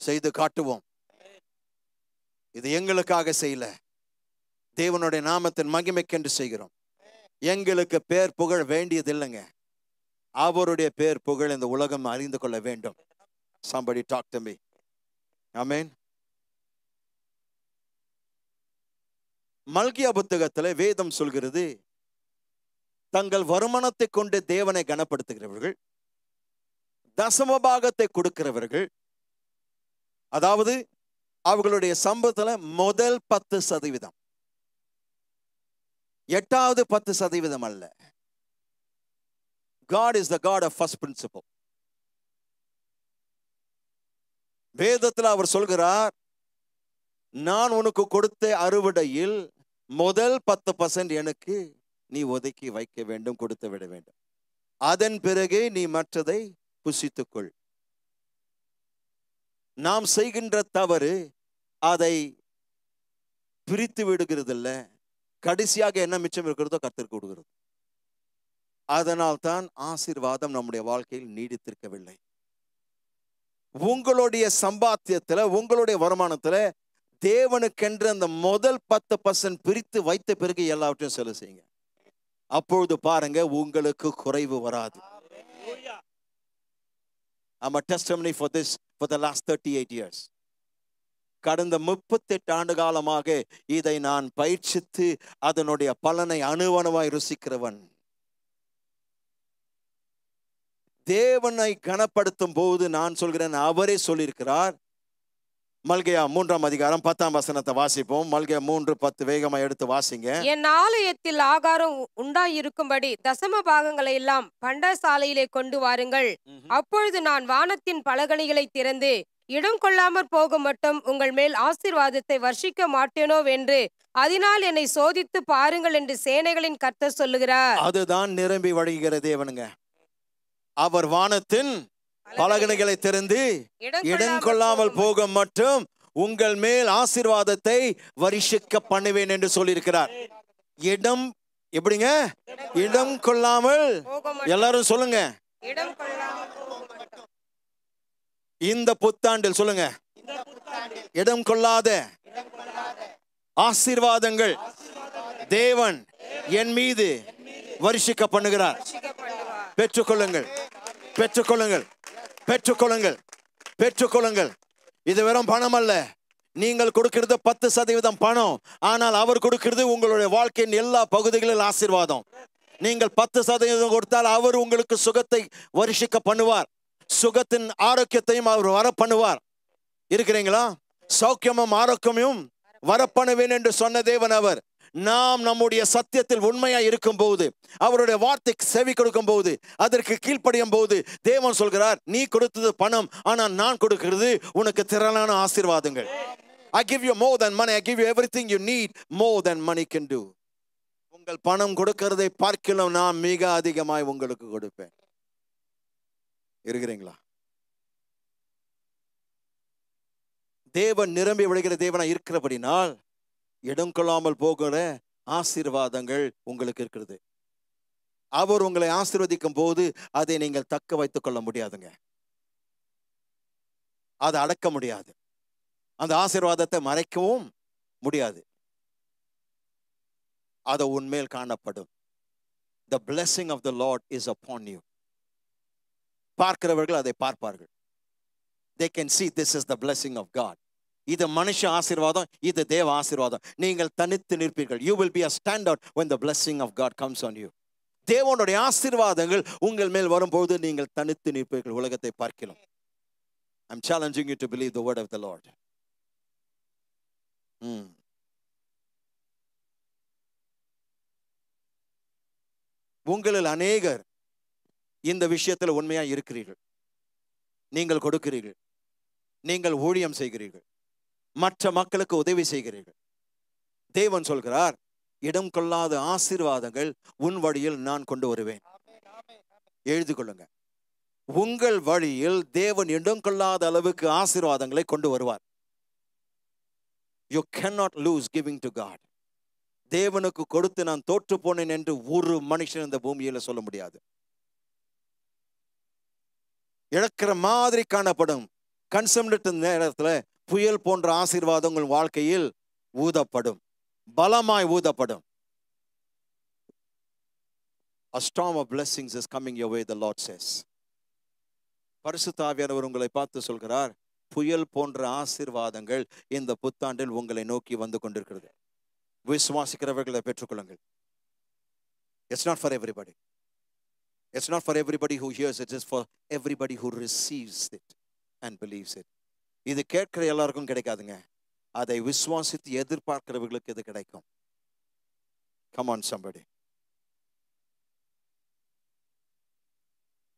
செய்து காட்டுவோம். இது எங்களுக்காக செய்யல, தேவனுடைய நாமத்தின் மகிமைக்கென்று செய்கிறோம். எங்களுக்கு பேர் புகழ் வேண்டியது இல்லைங்க, அவருடைய பேர் புகழ் இந்த உலகம் அறிந்து கொள்ள வேண்டும். Somebody talk to me. Amen. மல்கியா புத்தகத்தில் வேதம் சொல்கிறது, தங்கள் வருமானத்தை கொண்டு தேவனை கனப்படுத்துகிறவர்கள், தசமபாகத்தை கொடுக்கிறவர்கள், அதாவது அவர்களுடைய சம்பளத்துல முதல் 10%, 8வது 10% அல்ல. God is the God of first principle. வேதத்தில் அவர் சொல்கிறார், நான் உனக்கு கொடுத்த அறுவடையில் முதல் 10% எனக்கு நீ ஒதுக்கி வைக்க வேண்டும், கொடுத்து விட வேண்டும். அதன் பிறகு நீ மற்றதை புசித்துக்கொள். நாம் செய்கின்ற தவறு அதை பிரித்து விடுகிறதில்ல, கடைசியாக என்ன மிச்சம் இருக்கிறதோ கர்த்தருக்கு கொடுக்கிறது. அதனால் தான் ஆசீர்வாதம் நம்முடைய வாழ்க்கையில் நீடித்திருக்கவில்லை. உங்களுடைய சம்பாத்தியத்துல, உங்களுடைய வருமானத்துல தேவனுக்கென்று அந்த முதல் 10% பிரித்து வைத்த பிறகு எல்லாவற்றையும் செலவு செய்யுங்க. அப்பொழுது பாருங்க, உங்களுக்கு குறைவு வராது. I'm a testimony for this for the last 38 years. கடந்த 38 ஆண்டு காலமாக இதை நான் பயிற்சித்து அதனுடைய பலனை அணுவணுவாய் ருசிக்கிறவன். தேவனை கனப்படுத்தும் போது நான் சொல்கிறேன், அவரே சொல்லியிருக்கிறார். மல்கியா 3ஆம் அதிகாரம் 10ஆம் வசனத்தை வாசிப்போம். மல்கியா 3:10 வேகமா எடுத்து வாசிங்க. என் ஆலயத்தில் ஆகாரம் உண்டாயிருக்கும்படி தசம பாகங்களை எல்லாம் பண்டசாலையிலே கொண்டு வாருங்கள். அப்பொழுது நான் வானத்தின் பலகணிகளை திறந்து இடம் கொள்ளாமற் போக மட்டும் உங்கள் மேல் ஆசீர்வாதத்தை வர்ஷிக்க மாட்டேனோ வென்று அதனால் என்னை சோதித்து பாருங்கள் என்று சேனைகளின் கர்த்தர் சொல்லுகிறார். அதுதான் நிரம்பி வழிகிற தேவனுங்க. அவர் வானத்தின் பலகணிகளை திறந்து இடம் கொள்ளாமல் போக மட்டும் உங்கள் மேல் ஆசீர்வாதத்தை வருஷிக்க பண்ணுவேன் என்று சொல்லியிருக்கிறார். இடம் எப்படிங்க? இடம் கொள்ளாமல். எல்லாரும் சொல்லுங்க, இந்த புத்தாண்டில் சொல்லுங்க, இடம் கொள்ளாத ஆசீர்வாதங்கள் தேவன் என் மீது வருஷிக்க பண்ணுகிறார். பெற்றுக்கொள்ளுங்கள், பெற்றுக்கொள்ளுங்கள், பெற்றுக்கொள்ளுங்கள், பெற்றுக்கொள்ளுங்கள். இது வெறும் பணம் அல்ல. நீங்கள் கொடுக்கிறது 10% பணம், ஆனால் அவர் கொடுக்கிறது உங்களுடைய வாழ்க்கையின் எல்லா பகுதிகளில் ஆசீர்வாதம். நீங்கள் 10% கொடுத்தால் அவர் உங்களுக்கு சுகத்தை வருஷிக்க பண்ணுவார், சுகத்தின் ஆரோக்கியத்தையும் அவர் வர பண்ணுவார். இருக்கிறீங்களா? சௌக்கியமும் ஆரோக்கியமும் வரப்பண்ணுவேன் என்று சொன்ன தேவன் அவர். நாம் நம்முடைய சத்தியத்தில் உண்மையா இருக்கும் போது, அவருடைய வார்த்தைக்கு செவி கொடுக்கும் போது, அதற்கு கீழ்ப்படியும் போது தேவன் சொல்கிறார், நீ கொடுத்தது பணம், ஆனால் நான் கொடுக்கிறது உனக்கு திரளான ஆசீர்வாதங்கள். I give you more than money. I give you everything you need, more than money can do. நீங்கள் பணம் கொடுக்கிறதை பார்க்கலாம் நான் மிக அதிகமாய் உங்களுக்கு கொடுப்பேன். இருக்கிறீங்களா? தேவன் நிரம்பி விடுகிற தேவனா இருக்கிறபடினால் இடம் கொள்ளாமல் போகிற ஆசீர்வாதங்கள் உங்களுக்கு இருக்கிறது. அவர் உங்களை ஆசீர்வதிக்கும் போது அதை நீங்கள் தக்க வைத்துக் கொள்ள முடியாதுங்க. அதை அடக்க முடியாது. அந்த ஆசீர்வாதத்தை மறைக்கவும் முடியாது. அது உன்மேல் காணப்படும். The blessing of the Lord is upon you. பார்க்கிறவர்கள் அதை பார்ப்பார்கள். They can see this is the blessing of God. இது மனுஷ ஆசீர்வாதம், இது தேவ ஆசீர்வாதம். நீங்கள் தனித்து நிற்பீர்கள். You will be a standout when the blessing of God comes on you. தேவனுடைய ஆசீர்வாதங்கள் உங்கள் மேல் வரும்போது நீங்கள் தனித்து நிற்பீர்கள் உலகத்தை பார்க்கலாம். I'm challenging you to believe the word of the Lord. உங்களில் அநேகர் இந்த விஷயத்தில் உண்மையா இருக்கிறீர்கள். நீங்கள் கொடுக்கிறீர்கள், நீங்கள் ஊழியம் செய்கிறீர்கள், மற்ற மக்களுக்கு உதவி செய்கிறீர்கள். தேவன் சொல்கிறார், இடம் கொள்ளாத ஆசீர்வாதங்கள் உன் வழியில் நான் கொண்டு வருவேன். எழுதி கொள்ளுங்க. உங்கள் வழியில் தேவன் இடம் கொள்ளாத அளவுக்கு ஆசீர்வாதங்களை கொண்டு வருவார். You cannot lose giving to God. தேவனுக்கு கொடுத்து நான் தோற்று போனேன் என்று ஒரு மனுஷன் இந்த பூமியில சொல்ல முடியாது. இழக்கிற மாதிரி காணப்படும். கன்சம்ட் நேரத்தில் புயல் போன்ற ஆசீர்வாதம் உங்கள் வாழ்க்கையில் ஊதப்படும், பலமாய் ஊதப்படும். A storm of blessings is coming your way, the Lord says. பரிசுத்த ஆவியானவர் உங்களை பார்த்து சொல்கிறார், புயல் போன்ற ஆசீர்வாதங்கள் இந்த புத்தாண்டில் உங்களை நோக்கி வந்து கொண்டிருக்கிறது. விசுவாசிக்கிறவர்களை பெற்றுக்கொள்ளுங்கள். It's not for everybody. It's not for everybody who hears it. It's for everybody who receives it and believes it. இது கேட்கிற எல்லாருக்கும் கிடைக்காதுங்க. அதை விசுவாசித்து எதிர்பார்க்கிறவர்களுக்கு இது கிடைக்கும். Come on somebody.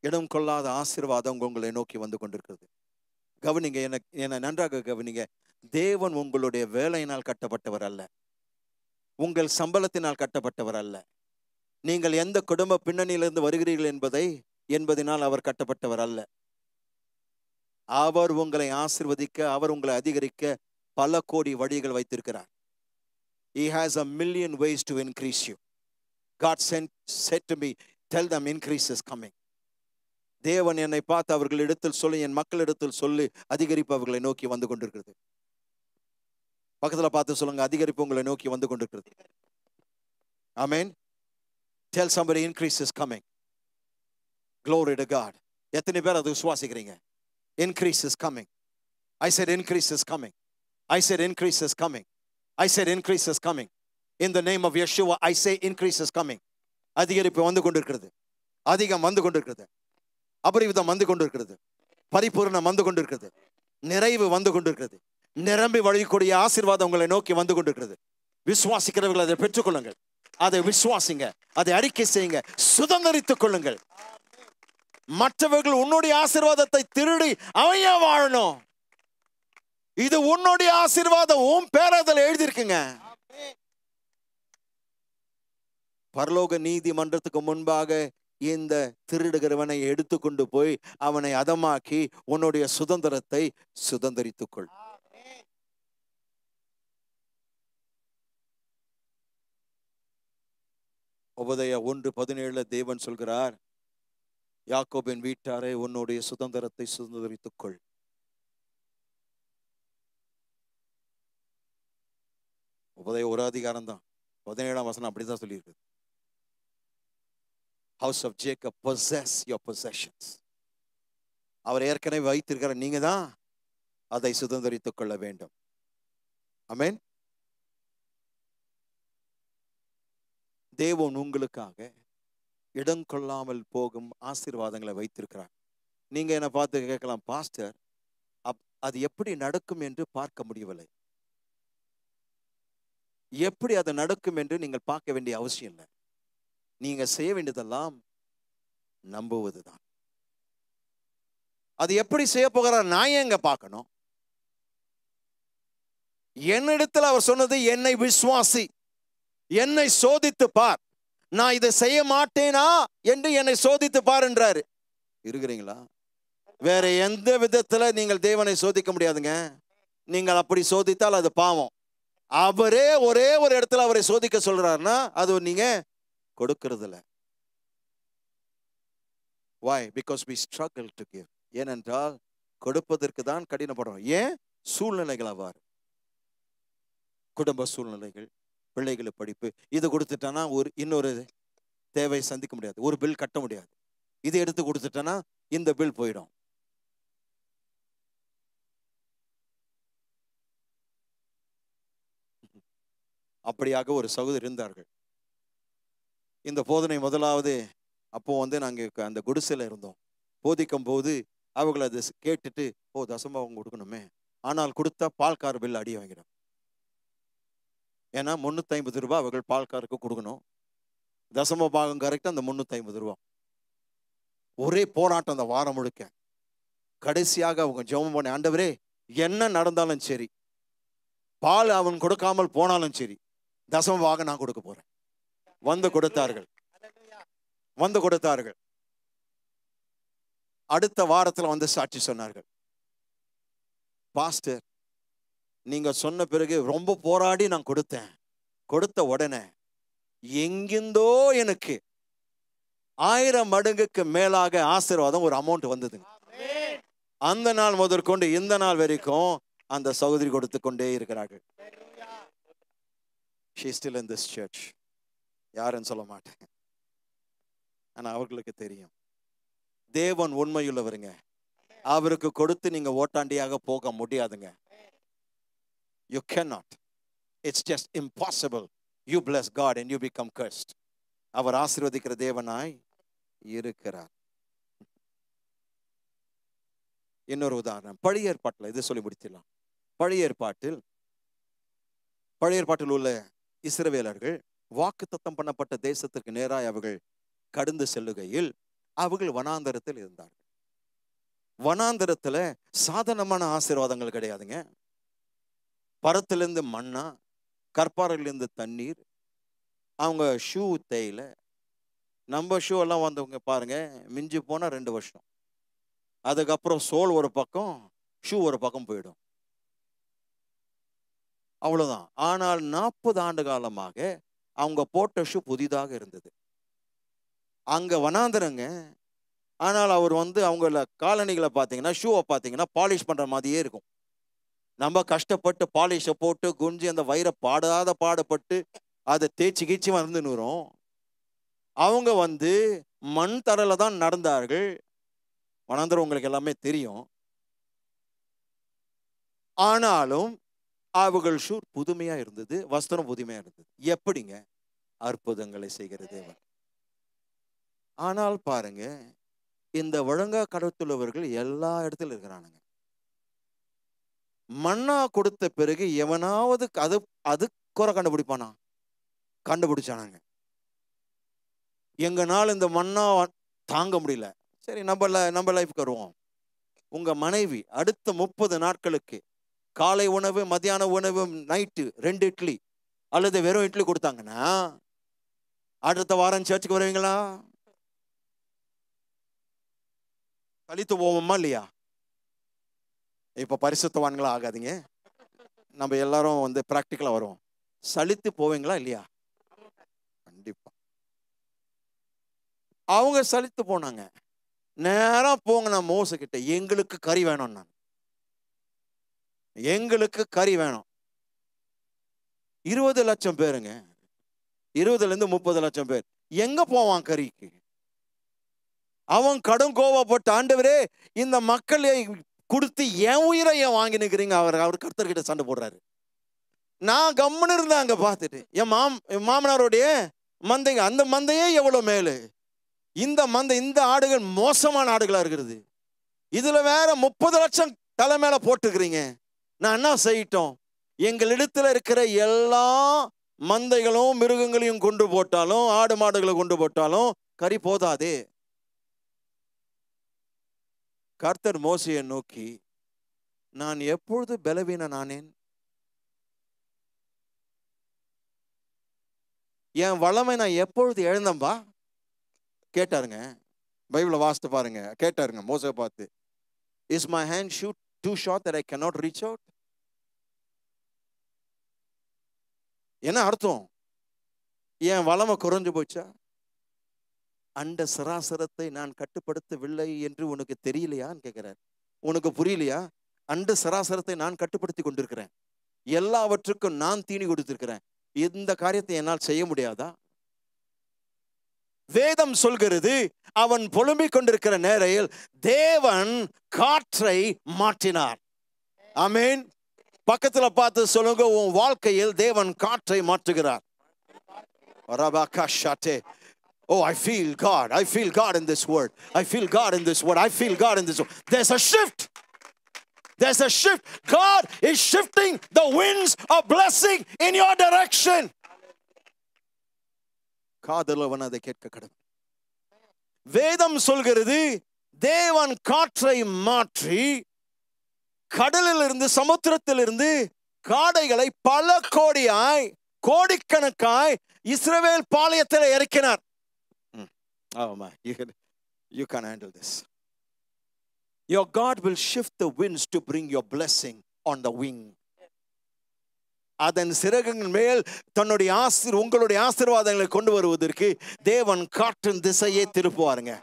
இடம் கொள்ளாத ஆசீர்வாதம் உங்களை நோக்கி வந்து கொண்டிருக்கிறது. கவனிங்க, என்ன நன்றாக கவனிங்க. தேவன் உங்களுடைய வேலையினால் கட்டப்பட்டவர் அல்ல, உங்கள் சம்பளத்தினால் கட்டப்பட்டவர் அல்ல, நீங்கள் எந்த குடும்ப பின்னணியிலிருந்து வருகிறீர்கள் என்பதனால் அவர் கட்டப்பட்டவர் அல்ல. அவர் உங்களை ஆசீர்வதிக்க, அவர் உங்களை அதிகரிக்க பல கோடி வழிகள் வைத்திருக்கிறார். He has a million ways to increase you. God said to me, tell them increase is coming. தேவன் என்னை பார்த்து அவர்கள் இடத்தில் சொல்லி, என் மக்கள் இடத்தில் சொல்லி, அதிகரிப்பு அவர்களை நோக்கி வந்து கொண்டிருக்கிறது. பக்கத்துல பார்த்து சொல்லுங்க, அதிகரிப்பு உங்களை நோக்கி வந்து கொண்டிருக்கிறது. Amen. Tell somebody increase is coming. Glory to God. எத்தனை பேர் அதை விசுவாசிக்கிறீங்க? Increase is coming. I said increase is coming. I said increase is coming. I said increase is coming. In the name of Yeshua, I say increase is coming. அதிகரிப்பு வந்து கொண்டிருக்கிறது. அதிகம் வந்து கொண்டிருக்கிறது. அபரிவிதம் வந்து கொண்டிருக்கிறது. பரிபூர்ணம் வந்து கொண்டிருக்கிறது. நிறைவு வந்து கொண்டிருக்கிறது. நிரம்பி வழியக்கூடிய ஆசீர்வாதம் உங்களை நோக்கி வந்து கொண்டிருக்கிறது. விசுவாசிக்கிறவர்கள் அதை பெற்றுக்கொள்ளுங்கள். அதை விசுவாசிங்க, அதை அறிக்கை செய்யுங்க, சுதந்திரித்துக் கொள்ளுங்கள். மற்றவர்கள் உன்னுடைய ஆசீர்வாதத்தை திருடி அவன் வாழணும். இது உன்னுடைய ஆசீர்வாதம், உன் பேர் அதில் எழுதியிருக்குங்க. பரலோக நீதிமன்றத்துக்கு முன்பாக இந்த திருடுகிறவனை எடுத்துக்கொண்டு போய் அவனை அதமாக்கி உன்னுடைய சுதந்திரத்தை சுதந்திரித்துக்கொள். உபதேய 1:17 தேவன் சொல்கிறார், யாக்கோபின் வீட்டாரே உன்னுடைய சுதந்திரத்தை சுதந்திரித்துக்கொள். உபதேய ஒரு அதிகாரம் தான், 17ஆம் வசனம் அப்படிதான் சொல்லியிருக்கு. House of Jacob, possess your possessions. அவர் ஏற்கனவே வைத்திருக்கிற நீங்க தான் அதை சுதந்திரித்துக் கொள்ள வேண்டும். ஆமென். தேவன் உங்களுக்காக இடம் கொள்ளாமல் போகும் ஆசீர்வாதங்களை வைத்திருக்கிறார். நீங்க என்ன பார்த்து கேட்கலாம், பாஸ்டர் அது எப்படி நடக்கும் என்று பார்க்க முடியவில்லை. எப்படி அது நடக்கும் என்று நீங்கள் பார்க்க வேண்டிய அவசியம் இல்லை. நீங்க செய்ய வேண்டியதெல்லாம் நம்புவதுதான். அது எப்படி செய்ய போகிறார் நான் எங்க பார்க்கணும்? என்னிடத்தில் அவர் சொன்னது, என்னை விசுவாசி. என்னை சோதித்து பார், நான் இதை செய்ய மாட்டேனா என்று என்னை சோதித்து பார் என்றாரு. இருக்கிறீங்களா? வேற எந்த விதத்துல நீங்கள் தேவனை சோதிக்க முடியாதுங்க. நீங்கள் அப்படி சோதித்தால் அது பாவம். அவரே ஒரே ஒரு இடத்துல அவரை சோதிக்க சொல்றாருன்னா அது நீங்க கொடுக்கிறது இல்ல. Why? Because we struggle to give. ஏனென்றால் கொடுப்பதற்கு தான் கடினப்படுறோம். ஏன்? சூழ்நிலைகள் அவ்வாறு. குடும்ப சூழ்நிலைகள், பிள்ளைகளுக்கு படிப்பு, இது கொடுத்துட்டானா இன்னொரு தேவை சந்திக்க முடியாது, ஒரு பில் கட்ட முடியாது. இதை எடுத்து கொடுத்துட்டானா இந்த பில் போயிடும். அப்படியாக ஒரு சகோதரர் இருந்தார்கள். இந்த போதனை முதலாவது அப்போ நாங்கள் அந்த குடிசையில் இருந்தோம். போதிக்கும் போது அவர்கள் அதை கேட்டுட்டு, ஓ தசமபாகம் கொடுக்கணுமே, ஆனால் கொடுத்தா பால்கார் பில் அடி வாங்கிடும். ஏன்னா 350 ரூபாய் அவர்கள் பால்காருக்கு கொடுக்கணும். தசமபாகம் கரெக்டாக அந்த 350 ரூபா. ஒரே போராட்டம் அந்த வாரம் முழுக்க. கடைசியாக அவங்க ஜெபம் பண்ண, ஆண்டவரே என்ன நடந்தாலும் சரி, பால் அவன் கொடுக்காமல் போனாலும் சரி, தசமபாகம் நான் கொடுக்க போறேன். வந்து கொடுத்தார்கள். அடுத்த வாரத்தில் வந்து சாட்சி சொன்னார்கள். பாஸ்டர், நீங்க சொன்ன பிறகு ரொம்ப போராடி நான் கொடுத்தேன். கொடுத்த உடனே எங்கிருந்தோ எனக்கு 1000 மடங்குக்கு மேலாக ஆசீர்வாதம் ஒரு அமௌண்ட் வந்தது. அந்த நாள் முதற்கொண்டு இந்த நாள் வரைக்கும் அந்த சகோதரி கொடுத்து கொண்டே இருக்கிறார்கள். She is still in this church. யாருன்னு சொல்ல மாட்டேன், ஆனா அவர்களுக்கு தெரியும் தேவன் உண்மையுள்ளவருங்க. அவருக்கு கொடுத்து நீங்க ஓட்டாண்டியாக போக முடியாதுங்க. You cannot. It's just impossible. You bless God and you become cursed. அவர் ஆசீர்வதிக்கிற தேவனாய் இருக்கிறார். இன்னொரு உதாரணம், பழைய ஏற்பாட்டில் இது சொல்லி முடிச்சிடலாம். பழைய ஏற்பாட்டில் உள்ள இஸ்ரவேலர்கள் வாக்குத்தத்தம் பண்ணப்பட்ட தேசத்திற்கு நேராக அவர்கள் கடந்து செல்லுகையில் அவர்கள் வனாந்தரத்தில் இருந்தார்கள். வனாந்தரத்துல சாதாரணமான ஆசீர்வாதங்கள் கிடையாதுங்க. பரத்திலிருந்து மண்ணா, கற்பாறையிலிருந்து தண்ணீர், அவங்க ஷூ தேயில. நம்ம ஷூ எல்லாம் வந்தவங்க பாருங்க, மிஞ்சி போனா 2 வருஷம். அதுக்கப்புறம் சோல் ஒரு பக்கம், ஷூ ஒரு பக்கம் போயிடும், அவ்வளவுதான். ஆனால் 40 ஆண்டு காலமாக அவங்க போட்ட ஷூ புதிதாக இருந்தது. அங்க வனாந்தரங்க. ஆனால் அவர் அவங்கள காலணிகளை பார்த்தீங்கன்னா, ஷூவை பார்த்தீங்கன்னா பாலிஷ் பண்ற மாதிரியே இருக்கும். நம்ம கஷ்டப்பட்டு பாலிஷை போட்டு குஞ்சு அந்த வயிறை பாடுபட்டு அதை தேய்ச்சி கீச்சி வந்துன்னுறோம். அவங்க மண் தரையில தான் நடந்தார்கள். வனாந்தரம் உங்களுக்கு எல்லாமே தெரியும். ஆனாலும் அவர்கள் ஷூ புதுமையா இருந்தது, வஸ்திரம் புதுமையா இருந்தது. எப்படிங்க? அற்புதங்களை செய்கிற தேவன். ஆனால் பாருங்க, இந்த ஒழுங்கா கடத்துள்ளவர்கள் எல்லா இடத்துல இருக்கிறானுங்க. மண்ணா கொடுத்த பிறகு எவனாவது அது குறை கண்டுபிடிச்சானாங்க. எங்கனால இந்த மண்ணா தாங்க முடியல, சரி நம்ம லைஃப்க்கு வருவோம். உங்க மனைவி அடுத்த 30 நாட்களுக்கு காலை உணவு, மத்தியான உணவு, நைட்டு 2 இட்லி அல்லது வெறும் இட்லி கொடுத்தாங்கன்னா அடுத்த வாரம் சர்ச்சுக்கு வருவீங்களா? கழித்து போவோமா இல்லையா? இப்ப பரிசுத்தவான்களா ஆகாதீங்க, நம்ம எல்லாரும் பிராக்டிக்கலா வருவோம். சலித்து போவீங்களா இல்லையா? கண்டிப்பா. அவங்க சலித்து போனாங்க. நேரா போங்க நான் மோச கிட்ட, எங்களுக்கு கறி வேணும், எங்களுக்கு கறி வேணும். 20 லட்சம் பேருங்க, 20 ல இருந்து 30 லட்சம் பேர். எங்க போவான் கறிக்கு? அவன் கடும் கோவப்பட்டு, ஆண்டவரே இந்த மக்களை கொடுத்து என் உயிரை ஏன் வாங்கி நிற்கிறீங்க? அவர் கர்த்தர்கிட்ட சண்டை போடுறாரு. நான் கம்முன்னு இருந்தேன் அங்க பார்த்துட்டு. என் மாமனாருடைய மந்தைங்க, அந்த மந்தையே எவ்வளவு மேலு. இந்த ஆடுகள் மோசமான ஆடுகளா இருக்கிறது. இதுல வேற 30 லட்சம் தலை மேல போட்டுக்கிறீங்க. நான் என்ன செய்யட்டும்? எங்களிடத்துல இருக்கிற எல்லா மந்தைகளும் மிருகங்களையும் கொண்டு போட்டாலும், ஆடு மாடுகளை கொண்டு போட்டாலும் கறி போதாதே. கர்த்தர் மோசேயை நோக்கி, நான் எப்பொழுது பலவீனனானேன்? என் வளமை நான் எப்பொழுது இழந்தம்பா கேட்டாருங்க. பைபிளை வாசித்து பாருங்க. கேட்டாருங்க மோசே பார்த்து, is my hand shoot too short that I cannot reach out? என்ன அர்த்தம்? என் வளமை குறைஞ்சு போச்சா? அண்ட சராசரத்தை நான் கட்டுப்படுத்தவில்லை என்று உனக்கு தெரியலையான்னு கேட்கிறார். உனக்கு புரியலையா? அண்ட சராசரத்தை நான் கட்டுப்படுத்தி கொண்டிருக்கிறேன். எல்லாவற்றுக்கும் நான் தீனி கொடுத்திருக்கிறேன். இந்த காரியத்தை என்னால் செய்ய முடியாதா? வேதம் சொல்கிறது, அவன் புலம்பிக் கொண்டிருக்கிற நேரையில் தேவன் காற்றை மாற்றினார். ஆமென். பக்கத்துல பார்த்து சொல்லுங்க, உன் வாழ்க்கையில் தேவன் காற்றை மாற்றுகிறார். Oh, I feel God. I feel God in this word. I feel God in this word. I feel God in this word. There's a shift. There's a shift. God is shifting the winds of blessing in your direction. காதலவன் அதை கேட்க கடவுள். வேதம் சொல்கிறது, தேவன் காற்றை மாற்றி கடலிலிருந்து சமுத்திரத்திலிருந்து காடைகளை பல கோடியாய் கோடிக்கணக்காய் இஸ்ரவேல் பாளையத்தில் இறக்கினார். You can handle this. Your God will shift the winds to bring your blessing on the wing. அதன் சிறகுகள் மேல் தன்னுடைய உங்களுடைய ஆசீர்வாதங்களை கொண்டு வருவதற்கு தேவன் காற்றின் திசையை திருப்புவாருங்க.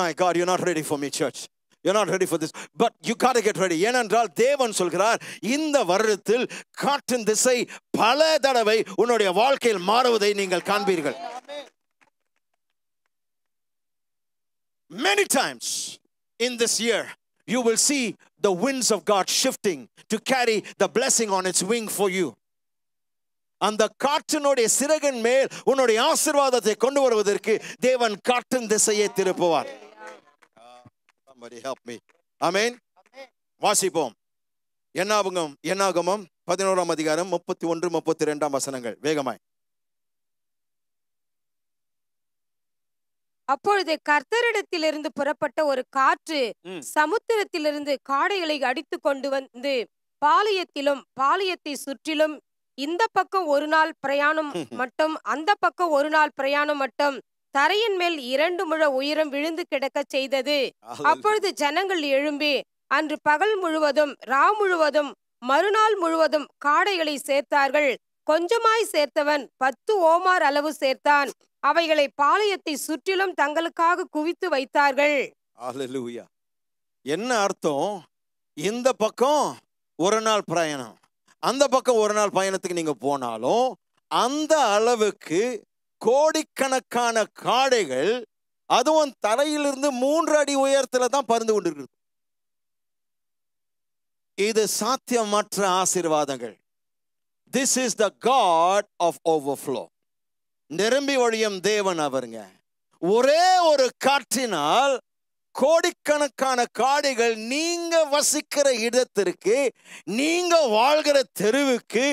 My God, you're not ready for me, church. You're not ready for this, but you got to get ready. ஏனென்றால் தேவன் சொல்கிறார், இந்த வருடத்தில் காற்றின் திசை பல தடவை உன்னுடைய வாழ்க்கையில் மாறுவதை நீங்கள் காண்பீர்கள். Many times in this year you will see the winds of God shifting to carry the blessing on its wing for you. அந்த காற்றினுடைய சிறகின் மேல் உன்னுடைய ஆசீர்வாதத்தை கொண்டு வருவதற்கு தேவன் காற்றின் திசையை திருப்புவார். Somebody help me. Amen. வாசிப்போம். என்னாகமம் 11ஆம் அதிகாரம் 31 32 வசனங்கள் வேகமாய். அப்பொழுது கர்த்தரிடத்திலிருந்து புறப்பட்ட ஒரு காற்று சமுத்திரத்திலிருந்து காடைகளை அடித்து கொண்டு வந்து பாளையத்திலும் பாளையத்தை சுற்றிலும் இந்த பக்கம் ஒரு நாள் பிரயாணம் மட்டும் அந்த பக்கம் ஒரு நாள் பிரயாணம் மட்டும் தரையின் மேல் 2 முழ உயரம் விழுந்து கிடக்க செய்தது. அப்பொழுது ஜனங்கள் எழும்பி அன்று பகல் முழுவதும் ரா முழுவதும் மறுநாள் முழுவதும் காடைகளை சேர்த்தார்கள். கொஞ்சமாய் சேர்த்தவன் 10 ஓமார் அளவு சேர்த்தான். அவைகளை பாளையத்தை சுற்றிலும் தங்களுக்காக குவித்து வைத்தார்கள். அல்லேலூயா. என்ன அர்த்தம்? இந்த பக்கம் ஒரு நாள் பிரயாணம், அந்த பக்கம் ஒரு நாள் பயணத்துக்கு நீங்க போனாலும் அந்த அளவுக்கு கோடிக்கணக்கான காடைகள், அதுவும் தரையிலிருந்து 3 அடி உயரத்துல தான் பறந்து கொண்டிருக்கிறது. இது சாத்தியமற்ற ஆசீர்வாதங்கள். This is the God of overflow. நிரம்பி வழியும் தேவன் அவருங்க. ஒரே ஒரு காற்றினால் கோடிக்கணக்கான காடைகள் நீங்க வசிக்கிற இடத்திற்கு, நீங்க வாழ்கிற தெருவுக்கு,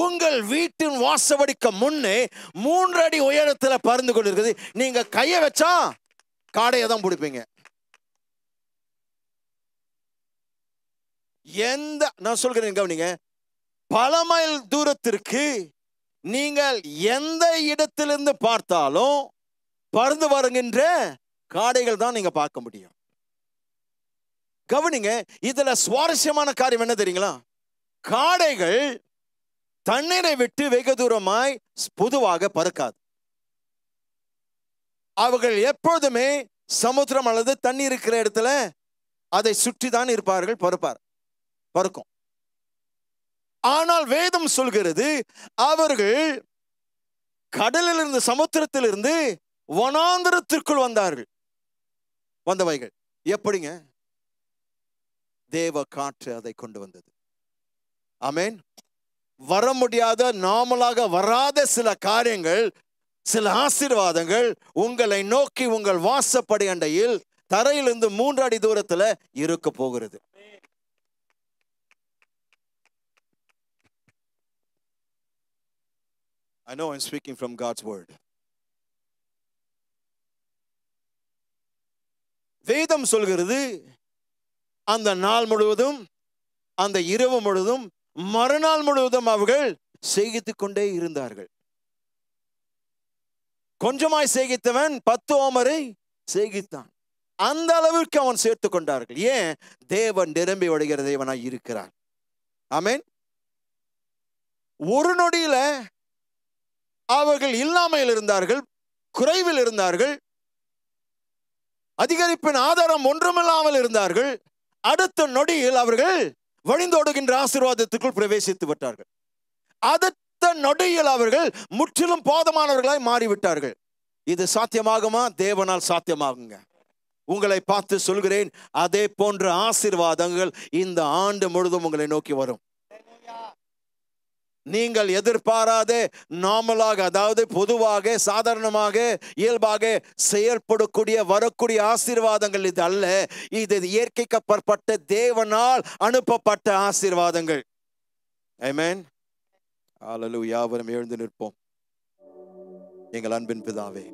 உங்கள் வீட்டின் வாசப்படிக்கு முன்னே 3 அடி உயரத்துல பறந்து கொண்டிருக்குது. நீங்க கைய வச்சா காடையை தான் பிடிப்பீங்க. நான் சொல்கிறேன் கவனிங்க, பல மைல் தூரத்திற்கு நீங்கள் எந்த இடத்திலிருந்து பார்த்தாலும் பறந்து வருகின்ற காடைகள் தான் நீங்க பார்க்க முடியும். கவனிங்க, இதுல சுவாரஸ்யமான காரியம் என்ன தெரியுங்களா? காடைகள் தண்ணீரை விட்டு வெகு தூரமாய் பொதுவாக பறக்காது. அவர்கள் எப்போதுமே சமுத்திரம் அல்லது தண்ணீர் இருக்கிற இடத்துல அதை சுற்றி தான் இருப்பார்கள், பறக்கும். ஆனால் வேதம் சொல்கிறது, அவர்கள் கடலிலிருந்து சமுத்திரத்திலிருந்து வனாந்தரத்திற்குள் வந்தவைகள் எப்படிங்க? தேவ காற்று அதை கொண்டு வந்தது. ஆமென். வர முடியாத, நார்மலாக வராத சில காரியங்கள், சில ஆசீர்வாதங்கள் உங்களை நோக்கி உங்கள் வாசப்படி அண்டையில் தரையிலிருந்து 3 அடி தூரத்துல இருக்க போகிறது. I know I'm speaking from God's word. வேதம் சொல்கிறது, அந்த நாள் முழுவதும், அந்த இரவு முழுவதும், மறுநாள் முழுவதும் அவர்கள் செய்து கொண்டே இருந்தார்கள். கொஞ்சமாய் சேகித்தவன் 10 ஓமரை சேகித்தான். அந்த அளவிற்கு அவன் சேர்த்து கொண்டார்கள். ஏன்? தேவன் நிரம்பி வழிகிற தேவனாய் இருக்கிறார். ஆமென். ஒரு நொடியில அவர்கள் இல்லாமையில் இருந்தார்கள், குறைவில் இருந்தார்கள், அதிகரிப்பின் ஆதாரம் ஒன்றுமில்லாமல் இருந்தார்கள். அடுத்த நொடியில் அவர்கள் வழிந்தோடுகின்ற ஆசீர்வாதத்துக்குள் பிரவேசித்து விட்டார்கள். அடுத்த நொடியில் அவர்கள் முற்றிலும் போதமானவர்களாய் மாறிவிட்டார்கள். இது சாத்தியமாகுமா? தேவனால் சாத்தியமாகுங்க. உங்களை பார்த்து சொல்கிறேன், அதே போன்ற ஆசீர்வாதங்கள் இந்த ஆண்டு முழுதும் உங்களை நோக்கி வரும். நீங்கள் எதிர்பாராத நார்மலாக, அதாவது பொதுவாக சாதாரணமாக இயல்பாக செயல்படக்கூடிய வரக்கூடிய ஆசீர்வாதங்கள் இது அல்ல. இது இயற்கைக்கு அப்பாற்பட்ட தேவனால் அனுப்பப்பட்ட ஆசீர்வாதங்கள். ஆமென். ஹல்லேலூயா. யாவரும் எழுந்து நிற்போம். எங்கள் அன்பின் பிதாவே,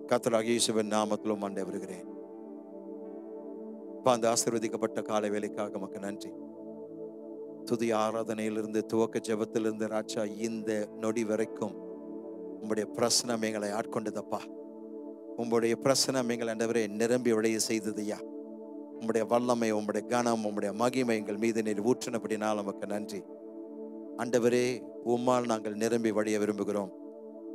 கர்த்தராகிய இயேசுவின் நாமத்திலும் ஆண்டே வருகிறேன். அந்த ஆசீர்வதிக்கப்பட்ட காலை வேளைக்காக உமக்கு நன்றி. துதி ஆராதனையிலிருந்து, துவக்க ஜெபத்திலிருந்து ராஜா, இந்த நொடி வரைக்கும் உங்களுடைய பிரசனம் எங்களை ஆட்கொண்டதப்பா. உங்களுடைய பிரசனம் எங்கள் ஆண்டவரே நிரம்பி விளைய செய்ததையா. உங்களுடைய வல்லமை, உங்களுடைய கனம், உங்களுடைய மகிமை எங்கள் மீது நீர் ஊற்றினபடினால் நமக்கு நன்றி. ஆண்டவரே, உம்மால் நாங்கள் நிரம்பி வழிய விரும்புகிறோம்.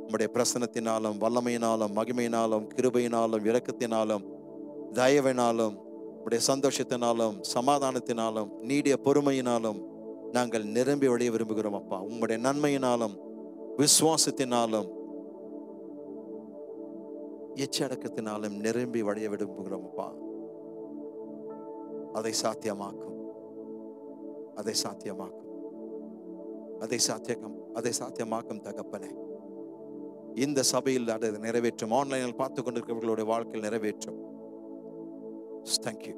உங்களுடைய பிரசனத்தினாலும், வல்லமையினாலும், மகிமையினாலும், கிருபையினாலும், இரக்கத்தினாலும், தயவினாலும், உங்களுடைய சந்தோஷத்தினாலும், சமாதானத்தினாலும், நீடிய பொறுமையினாலும் நாங்கள் நிரம்பி வழிய விரும்புகிறோம் அப்பா. உங்களுடைய நன்மையினாலும், விசுவாசத்தினாலும், எச்சடக்கத்தினாலும் நிரம்பி வழிய விரும்புகிறோம் அப்பா. அதை சாத்தியமாக்கும், அதை சாத்தியமாக்கும், அதை சாத்தியமாக்கும் தகப்பனே. இந்த சபையில் அதை நிறைவேற்றும். ஆன்லைனில் பார்த்து கொண்டிருக்கிறவர்களுடைய வாழ்க்கையில் நிறைவேற்றும். தேங்க்யூ.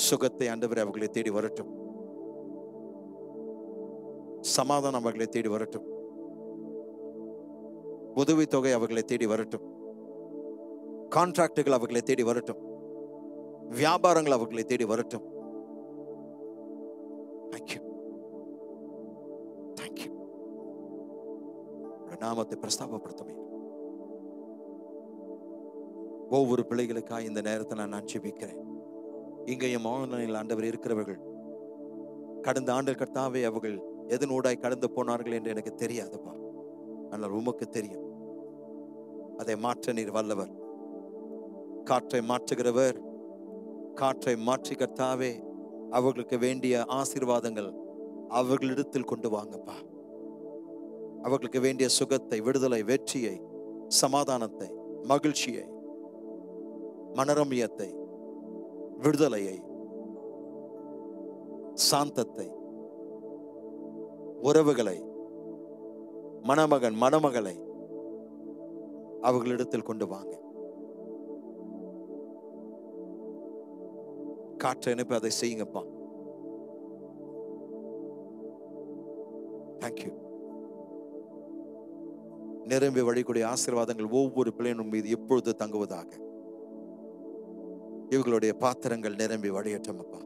சுகத்தை ஆண்டவரே அவர்களை தேடி வரட்டும். சமாதானம் அவர்களை தேடி வரட்டும். உதவி தொகை அவர்களை தேடி வரட்டும். கான்ட்ராக்டுகள் அவர்களை தேடி வரட்டும். வியாபாரங்கள் அவர்களை தேடி வரட்டும். Thank you, thank you. நாமத்தை பிரஸ்தாபப்படுத்துமே. ஒவ்வொரு பிள்ளைகளுக்காக இந்த நேரத்தை நான் ஜெபிக்கிறேன். இங்கேயும் ஆன்லைனில் ஆண்டவர் இருக்கிறவர்கள், கடந்த ஆண்டு கர்த்தாவே அவர்கள் எதனூடாய் கடந்து போனார்கள் என்று எனக்கு தெரியாதுப்பா. ஆனால் உமக்கு தெரியும். அதை மாற்ற நீர் வல்லவர். காற்றை மாற்றுகிறவர். காற்றை மாற்றி கர்த்தாவே அவர்களுக்கு வேண்டிய ஆசீர்வாதங்கள் அவர்களிடத்தில் கொண்டு வாங்கப்பா. அவர்களுக்கு வேண்டிய சுகத்தை, விடுதலை, வெற்றியை, சமாதானத்தை, மகிழ்ச்சியை, மனரமியத்தை, விடுதலையை, சாந்தத்தை, உறவுகளை, மணமகன் மணமகளை அவர்களிடத்தில் கொண்டு வாங்க. காற்றை அனுப்பி அதை செய்யுங்கப்பா. தேங்க்யூ. நிரம்பி வழிக்கூடிய ஆசீர்வாதங்கள் ஒவ்வொரு பிள்ளையினும் மீது எப்பொழுது தங்குவதாக. இவர்களுடைய பாத்திரங்கள் நிரம்பி வழியட்டும் அப்பா.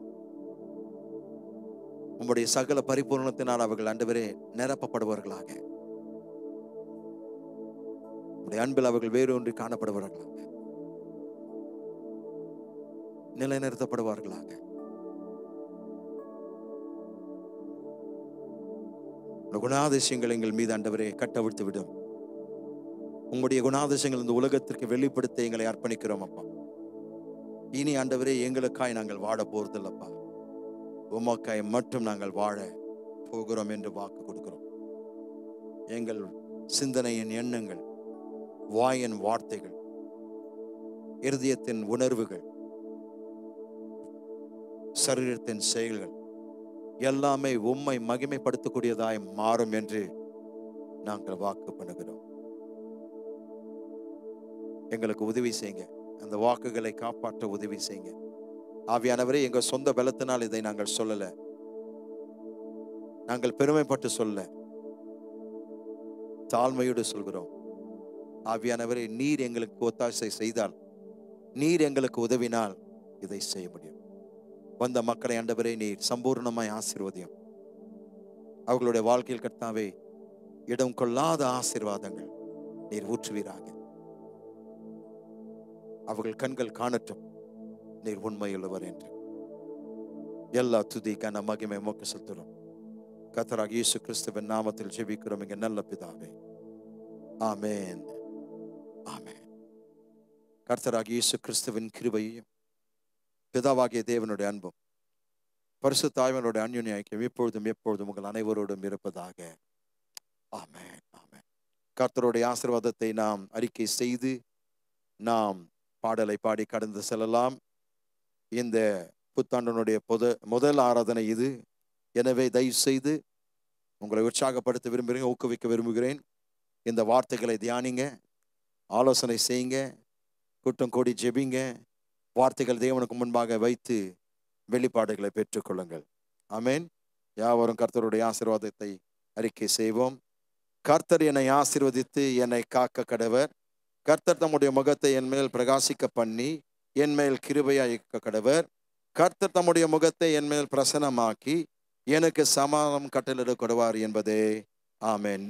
உங்களுடைய சகல பரிபூர்ணத்தினால் அவர்கள் ஆண்டவரே நிரப்பப்படுவார்களாக. உங்களுடைய அன்பில் அவர்கள் வேறொன்றி காணப்படுவார்களாக, நிலைநிறுத்தப்படுவார்களாக. குணாதிசயங்கள் எங்கள் மீது ஆண்டவரே கட்டவிழ்த்து விடும். உங்களுடைய குணாதிசயங்கள் இந்த உலகத்திற்கு வெளிப்படுத்த எங்களை அர்ப்பணிக்கிறோம் அப்பா. இனி ஆண்டவரே எங்களுக்காய் நாங்கள் வாழ போறதில்லப்பா. உமக்காய் மட்டும் நாங்கள் வாழ போகிறோம் என்று வாக்கு கொடுக்கிறோம். எங்கள் சிந்தனையின் எண்ணங்கள், வாயின் வார்த்தைகள், இருதயத்தின் உணர்வுகள், சரீரத்தின் செயல்கள் எல்லாமே உம்மை மகிமைப்படுத்தக்கூடியதாய் மாறும் என்று நாங்கள் வாக்கு பண்ணுகிறோம். எங்களுக்கு உதவி செய்யுங்க. அந்த வாக்குகளை காப்பாற்ற உதவி செய்யுங்க. ஆவியானவரே, எங்க சொந்த பலத்தினால் இதை நாங்கள் சொல்லல, நாங்கள் பெருமைப்பட்டு சொல்ல, தாழ்மையோடு சொல்கிறோம். ஆவியானவரே, நீர் எங்களுக்கு ஒத்தாசை செய்தால், நீர் எங்களுக்கு உதவினால் இதை செய்ய முடியும். வந்த மக்களை ஆண்டவரே நீர் சம்பூர்ணமாய் ஆசீர்வதியும். அவர்களுடைய வாழ்க்கையில் கர்த்தாவே இடம் கொள்ளாத ஆசீர்வாதங்கள் நீர் ஊற்றுவீராக. அவர்கள் கண்கள் காணட்டும் நீர் உண்மையுள்ளவர் என்று. எல்லா துதி கன மகிமை உமக்கு செலுத்துகிறோம். கர்த்தராகிய இயேசு கிறிஸ்துவின் நாமத்தில் ஜெபிக்கிறோம் எங்கள் நல்ல பிதாவே. ஆமென், ஆமென். கர்த்தராகிய இயேசு கிறிஸ்துவின் கிருபையும் பிதாவாகிய தேவனுடைய அன்பும் பரிசுத்த ஆவியானவருடைய அன்யோன்ய ஐக்கியம் இப்பொழுதும் எப்பொழுதும் உங்கள் அனைவரோடும் இருப்பதாக. ஆமென், ஆமென். கர்த்தருடைய ஆசீர்வாதத்தை நாம் அறிக்கை செய்து நாம் பாடலை பாடி கடந்து செல்லலாம். இந்த புத்தாண்டனுடைய முதல் ஆராதனை இது. எனவே தயவு செய்து உங்களை உற்சாகப்படுத்த விரும்புகிறேன், ஊக்குவிக்க விரும்புகிறேன். இந்த வார்த்தைகளை தியானிங்க, ஆலோசனை செய்யுங்க, கூட்டம் கூடி ஜெபிங்க, வார்த்தைகள் தேவனுக்கு முன்பாக வைத்து வெளிப்பாடுகளை பெற்றுக்கொள்ளுங்கள். ஆமென். யாவரும் கர்த்தருடைய ஆசீர்வாதத்தை அறிக்கை செய்வோம். கர்த்தர் என்னை ஆசீர்வதித்து என்னை காக்க கடவர். கர்த்தர் தம்முடைய முகத்தை என் மேல் பிரகாசிக்க பண்ணி என் மேல் கிருபையாயிருக்க கடவர். கர்த்தர் தம்முடைய முகத்தை என் மேல் பிரசன்னமாக்கி எனக்கு சமாதானம் கட்டளையிட கொடுவார் என்பதே. ஆமென்.